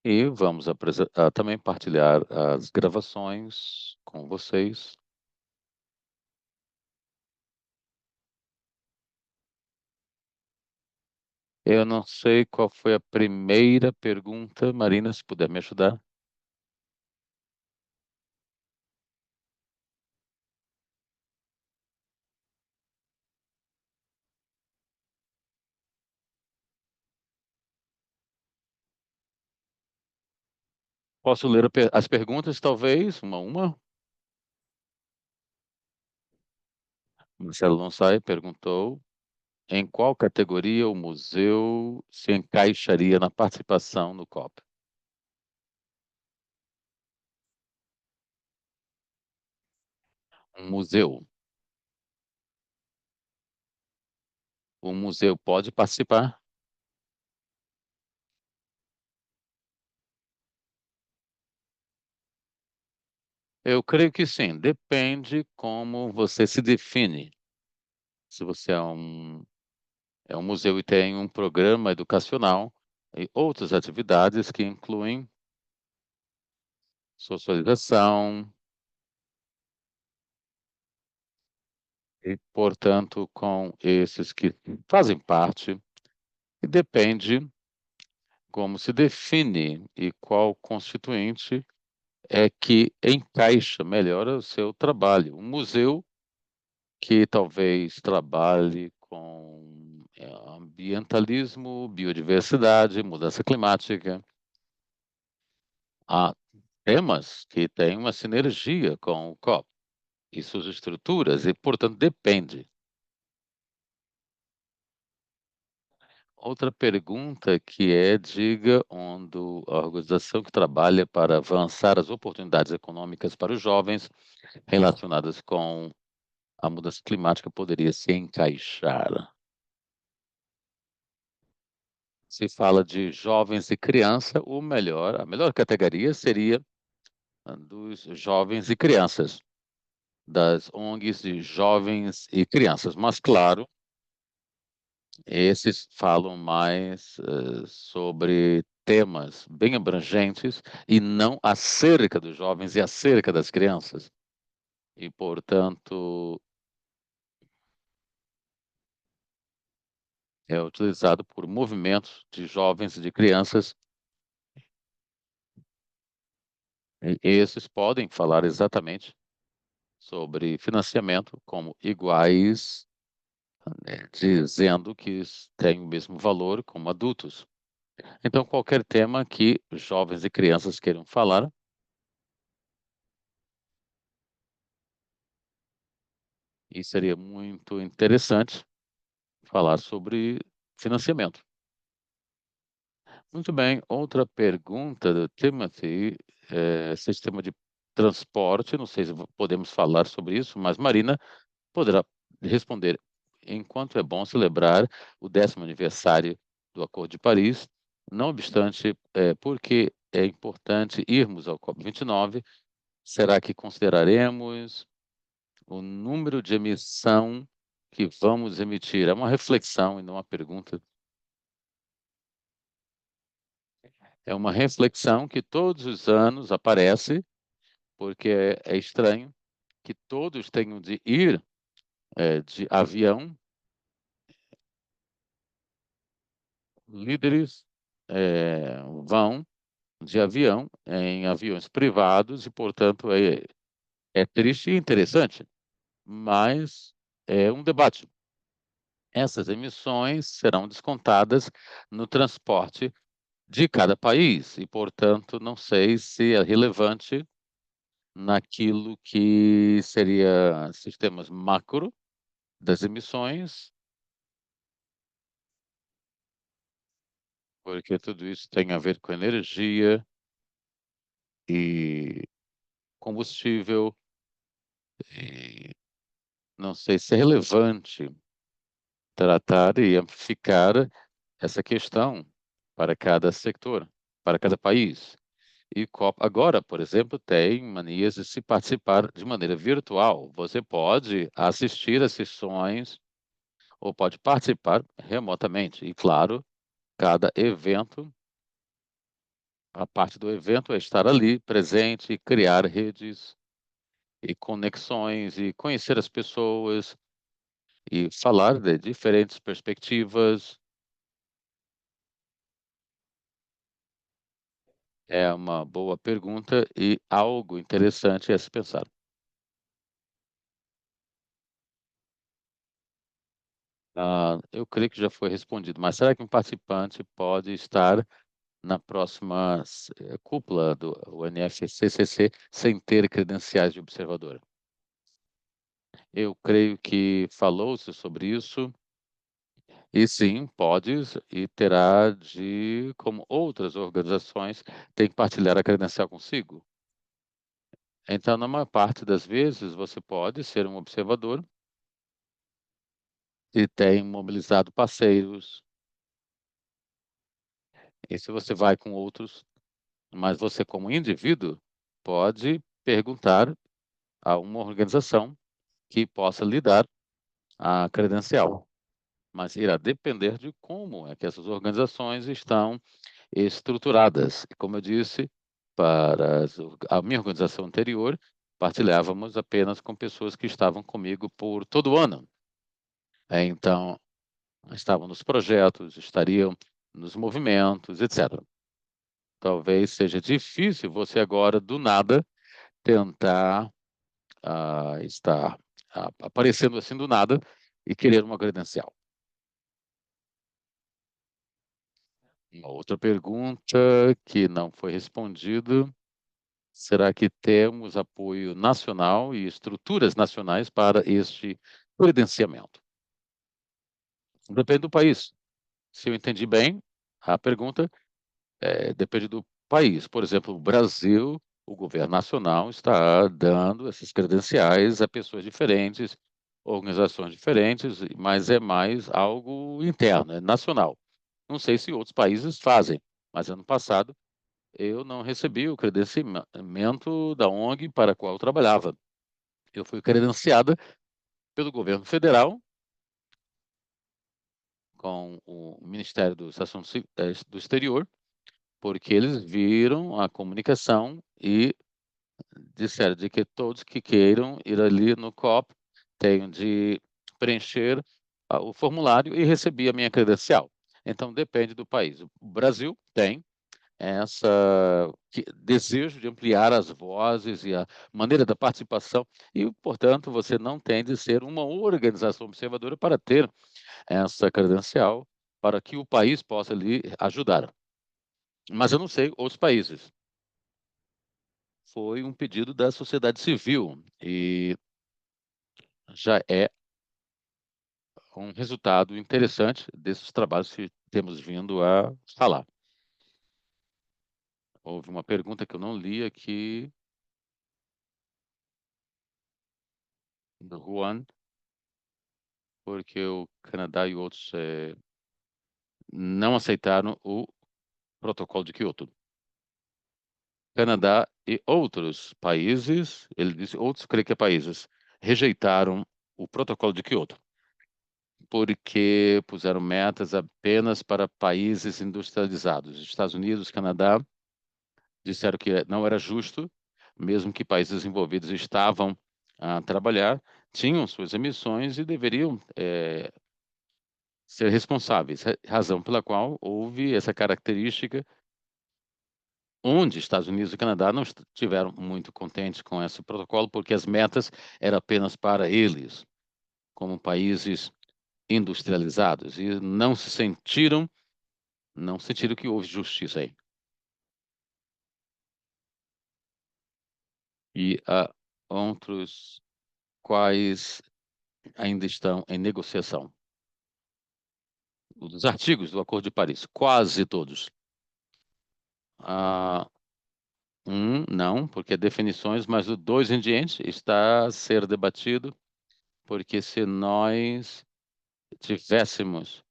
[SPEAKER 2] E vamos também partilhar as gravações com vocês. Eu não sei qual foi a primeira pergunta, Marina, se puder me ajudar. Posso ler as perguntas, talvez, uma a uma? Marcelo Lonsai perguntou: em qual categoria o museu se encaixaria na participação no COP? Um museu. O museu pode participar? Eu creio que sim. Depende como você se define. Se você é um museu e tem um programa educacional e outras atividades que incluem socialização e, portanto, com esses que fazem parte, e depende como se define e qual constituinte é que encaixa melhor o seu trabalho. Um museu que talvez trabalhe com ambientalismo, biodiversidade, mudança climática. Há temas que têm uma sinergia com o COP e suas estruturas, e, portanto, depende. Outra pergunta que é, diga onde a organização que trabalha para avançar as oportunidades econômicas para os jovens relacionadas com a mudança climática poderia se encaixar. Se fala de jovens e criança, a melhor categoria seria a dos jovens e crianças, das ONGs de jovens e crianças. Mas, claro, esses falam mais sobre temas bem abrangentes e não acerca dos jovens e acerca das crianças. E, portanto, é utilizado por movimentos de jovens e de crianças. E esses podem falar exatamente sobre financiamento como iguais, dizendo que têm o mesmo valor como adultos. Então, qualquer tema que jovens e crianças queiram falar, e seria muito interessante falar sobre financiamento. Muito bem, outra pergunta do Timothy, sistema de transporte, não sei se podemos falar sobre isso, mas Marina poderá responder. Enquanto é bom celebrar o 10º aniversário do Acordo de Paris, não obstante, porque é importante irmos ao COP29, será que consideraremos o número de emissão que vamos emitir? É uma reflexão e não uma pergunta. É uma reflexão que todos os anos aparece, porque é estranho que todos tenham de ir de avião, líderes vão de avião em aviões privados e, portanto, é triste e interessante, mas é um debate. Essas emissões serão descontadas no transporte de cada país e, portanto, não sei se é relevante naquilo que seria sistemas macro das emissões, porque tudo isso tem a ver com energia combustível, e não sei se é relevante tratar e amplificar essa questão para cada setor, para cada país. E Copa agora, por exemplo, tem manias de se participar de maneira virtual. Você pode assistir às sessões ou pode participar remotamente. E claro, cada evento, a parte do evento é estar ali presente, criar redes e conexões e conhecer as pessoas e falar de diferentes perspectivas. É uma boa pergunta e algo interessante a se pensar. Eu creio que já foi respondido, mas será que um participante pode estar na próxima cúpula do UNFCCC sem ter credenciais de observador? Eu creio que falou-se sobre isso, e sim, pode e terá de, como outras organizações, tem que partilhar a credencial consigo. Então, na maior parte das vezes, você pode ser um observador e tem mobilizado parceiros, e se você vai com outros, mas você, como indivíduo, pode perguntar a uma organização que possa lhe dar a credencial. Mas irá depender de como é que essas organizações estão estruturadas. E como eu disse, para a minha organização anterior, partilhávamos apenas com pessoas que estavam comigo por todo o ano. Então, estavam nos projetos, estariam nos movimentos, etc. Talvez seja difícil você agora, do nada, tentar estar aparecendo assim do nada e querer uma credencial. Uma outra pergunta que não foi respondida: será que temos apoio nacional e estruturas nacionais para este credenciamento? Depende do país. Se eu entendi bem a pergunta, depende do país. Por exemplo, o Brasil, o governo nacional está dando essas credenciais a pessoas diferentes, organizações diferentes, mas é mais algo interno, é nacional. Não sei se outros países fazem, mas ano passado eu não recebi o credenciamento da ONG para a qual eu trabalhava. Eu fui credenciada pelo governo federal com o Ministério dos Assuntos do Exterior, porque eles viram a comunicação e disseram de que todos que queiram ir ali no COP têm de preencher o formulário e receber a minha credencial. Então, depende do país. O Brasil tem essa desejo de ampliar as vozes e a maneira da participação e, portanto, você não tem de ser uma organização observadora para ter essa credencial para que o país possa lhe ajudar. Mas eu não sei outros países. Foi um pedido da sociedade civil e já é um resultado interessante desses trabalhos que temos vindo a falar. Houve uma pergunta que eu não li aqui, do Juan, porque o Canadá e outros não aceitaram o protocolo de Kyoto. Canadá e outros países, ele disse outros, creio que é países, rejeitaram o protocolo de Kyoto, porque puseram metas apenas para países industrializados. Estados Unidos, Canadá, disseram que não era justo, mesmo que países desenvolvidos estavam a trabalhar, tinham suas emissões e deveriam ser responsáveis, razão pela qual houve essa característica onde Estados Unidos e Canadá não estiveram muito contentes com esse protocolo, porque as metas eram apenas para eles, como países industrializados, e não sentiram que houve justiça aí. E há outros quais ainda estão em negociação. Os artigos do Acordo de Paris, quase todos. Não, porque é definições, mas o 2 em diante está a ser debatido, porque se nós tivéssemos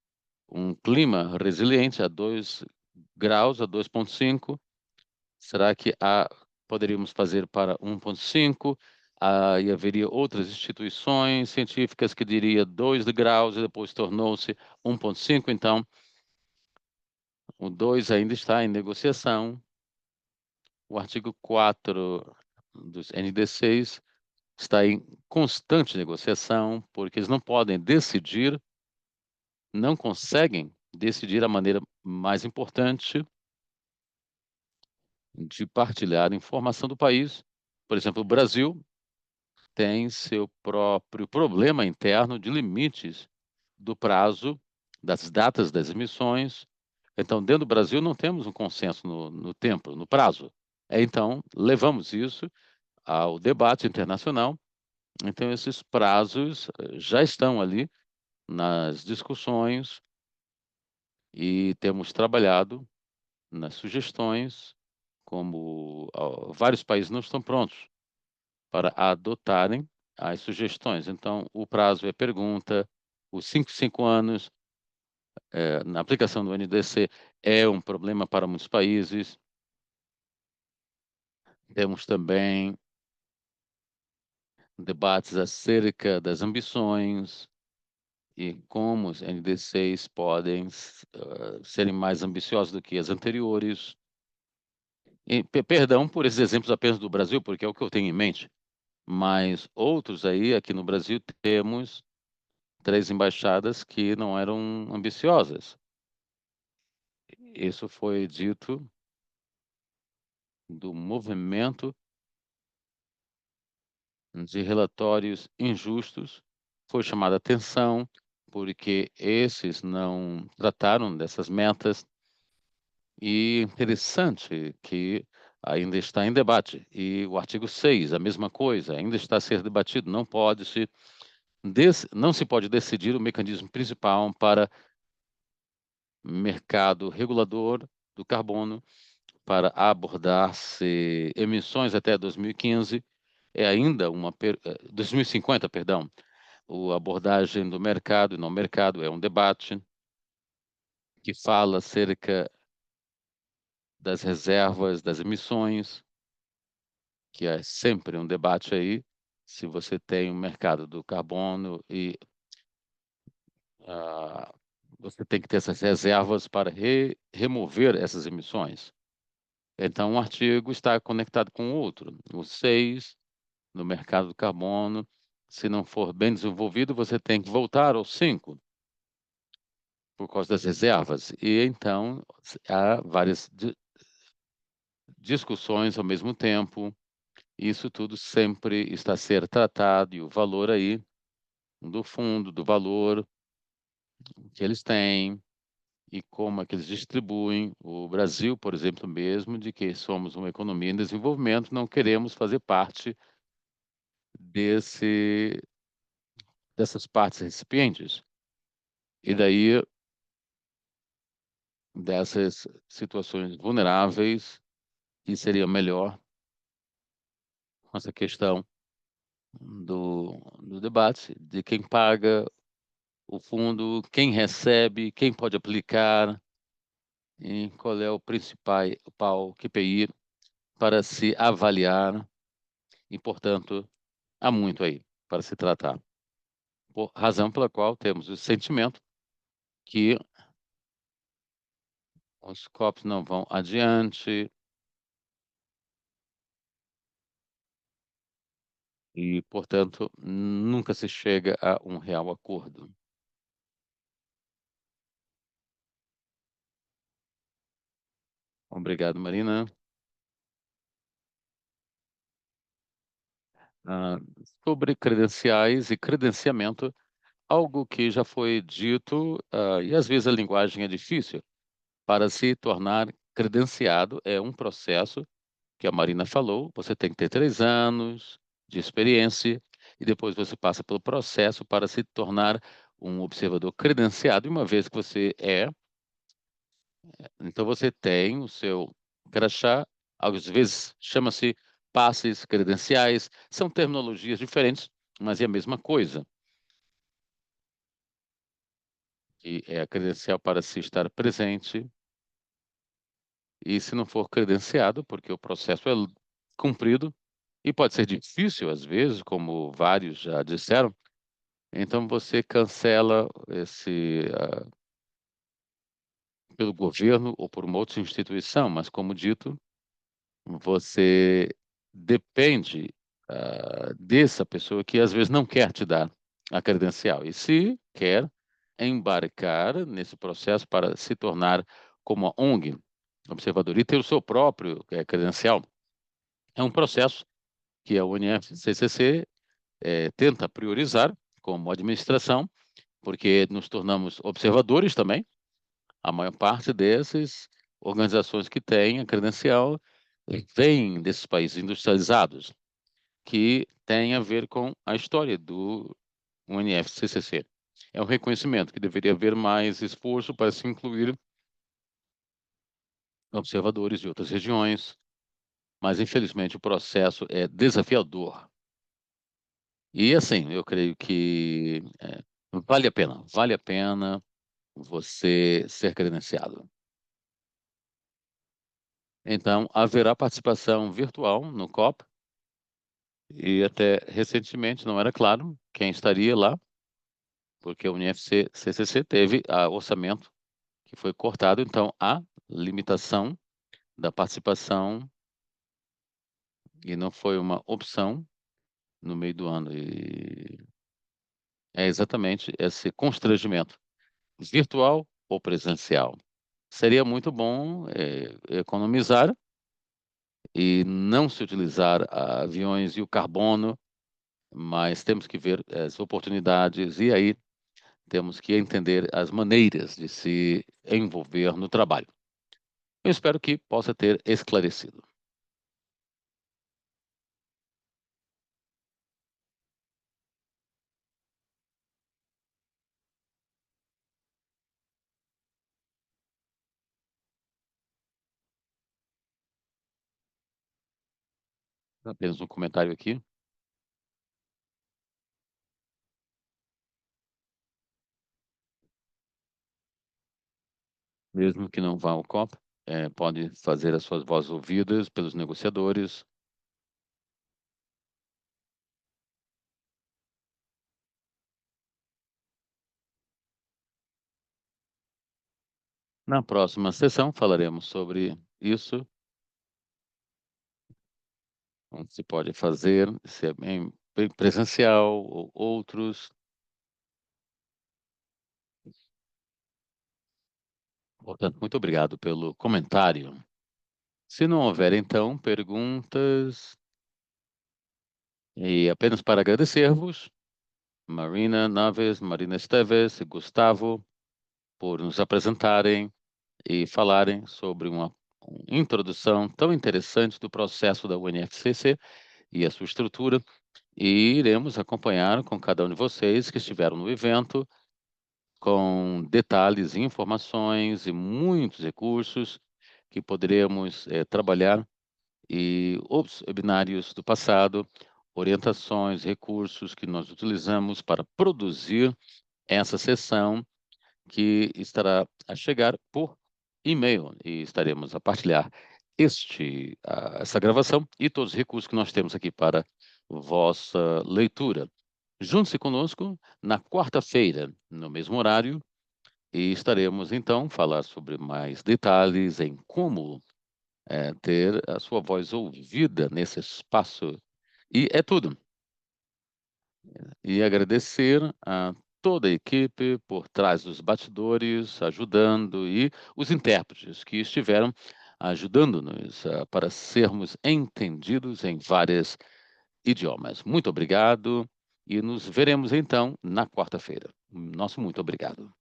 [SPEAKER 2] um clima resiliente a 2 graus, a 2,5, será que poderíamos fazer para 1,5? E haveria outras instituições científicas que diria 2 graus e depois tornou-se 1,5. Então, o 2 ainda está em negociação. O artigo 4 dos NDCs está em constante negociação, porque eles não podem decidir, não conseguem decidir a maneira mais importante de partilhar informação do país. Por exemplo, o Brasil tem seu próprio problema interno de limites do prazo, das datas das emissões. Então, dentro do Brasil, não temos um consenso no tempo, no prazo. Então, levamos isso ao debate internacional. Então, esses prazos já estão ali nas discussões e temos trabalhado nas sugestões, como vários países não estão prontos para adotarem as sugestões. Então, o prazo é pergunta, os 5 anos na aplicação do NDC é um problema para muitos países. Temos também debates acerca das ambições e como os NDCs podem serem mais ambiciosos do que as anteriores. E, perdão por esses exemplos apenas do Brasil, porque é o que eu tenho em mente, mas outros aí, aqui no Brasil, temos 3 embaixadas que não eram ambiciosas. Isso foi dito do movimento de relatórios injustos, foi chamada atenção porque esses não trataram dessas metas, e interessante que ainda está em debate. E o artigo 6, a mesma coisa, ainda está a ser debatido, não se pode decidir o mecanismo principal para mercado regulador do carbono para abordar-se emissões até 2015, é ainda 2050, perdão. A abordagem do mercado e não mercado é um debate que fala acerca das reservas das emissões, que é sempre um debate aí, se você tem um mercado do carbono e ah, você tem que ter essas reservas para remover essas emissões. Então, um artigo está conectado com o outro. O 6, no mercado do carbono, se não for bem desenvolvido, você tem que voltar ao 5, por causa das reservas. E então, há várias discussões ao mesmo tempo. Isso tudo sempre está a ser tratado, e o valor aí, do fundo, do valor que eles têm, e como é que eles distribuem. O Brasil, por exemplo, mesmo, de que somos uma economia em desenvolvimento, não queremos fazer parte dessas partes recipientes. E daí, dessas situações vulneráveis, e seria melhor essa questão do debate, de quem paga o fundo, quem recebe, quem pode aplicar, e qual é o principal KPI para se avaliar, e, portanto, há muito aí para se tratar. Por razão pela qual temos o sentimento que os COPs não vão adiante e, portanto, nunca se chega a um real acordo. Obrigado, Marina. Ah, Sobre credenciais e credenciamento, algo que já foi dito, e às vezes a linguagem é difícil. Para se tornar credenciado, é um processo que a Marina falou, você tem que ter 3 anos de experiência, e depois você passa pelo processo para se tornar um observador credenciado. E uma vez que você então você tem o seu crachá, às vezes chama-se passes, credenciais, são terminologias diferentes, mas é a mesma coisa. E é a credencial para se estar presente, e se não for credenciado, porque o processo é cumprido, e pode ser difícil às vezes, como vários já disseram, então você cancela pelo governo ou por uma outra instituição, mas como dito, você depende dessa pessoa que às vezes não quer te dar a credencial. E se quer embarcar nesse processo para se tornar como a ONG, observador, e ter o seu próprio credencial, é um processo que a UNFCCC tenta priorizar como administração, porque nos tornamos observadores também. A maior parte dessas organizações que têm a credencial vêm desses países industrializados, que tem a ver com a história do UNFCCC. É um reconhecimento que deveria haver mais esforço para se incluir observadores de outras regiões, mas infelizmente o processo é desafiador. E assim, eu creio que vale a pena você ser credenciado. Então, haverá participação virtual no COP, e até recentemente não era claro quem estaria lá, porque a UNFCCC teve orçamento que foi cortado, então há limitação da participação e não foi uma opção no meio do ano. E é exatamente esse constrangimento, virtual ou presencial. Seria muito bom economizar e não se utilizar aviões e o carbono, mas temos que ver as oportunidades e aí temos que entender as maneiras de se envolver no trabalho. Eu espero que possa ter esclarecido. Apenas um comentário aqui. Mesmo que não vá ao COP, pode fazer as suas vozes ouvidas pelos negociadores. Na próxima sessão falaremos sobre isso, onde se pode fazer, se é bem presencial ou outros. Portanto, muito obrigado pelo comentário. Se não houver, então, perguntas, e apenas para agradecer-vos, Marina Naves, Marina Esteves e Gustavo, por nos apresentarem e falarem sobre uma introdução tão interessante do processo da UNFCCC e a sua estrutura, e iremos acompanhar com cada um de vocês que estiveram no evento, com detalhes, informações e muitos recursos que poderemos trabalhar, e os webinários do passado, orientações, recursos que nós utilizamos para produzir essa sessão, que estará a chegar por e-mail, e estaremos a partilhar essa gravação e todos os recursos que nós temos aqui para vossa leitura. Junte-se conosco na quarta-feira, no mesmo horário, e estaremos então a falar sobre mais detalhes em como ter a sua voz ouvida nesse espaço. E é tudo. E agradecer a toda a equipe por trás dos bastidores, ajudando, e os intérpretes que estiveram ajudando-nos para sermos entendidos em vários idiomas. Muito obrigado e nos veremos então na quarta-feira. Nosso muito obrigado.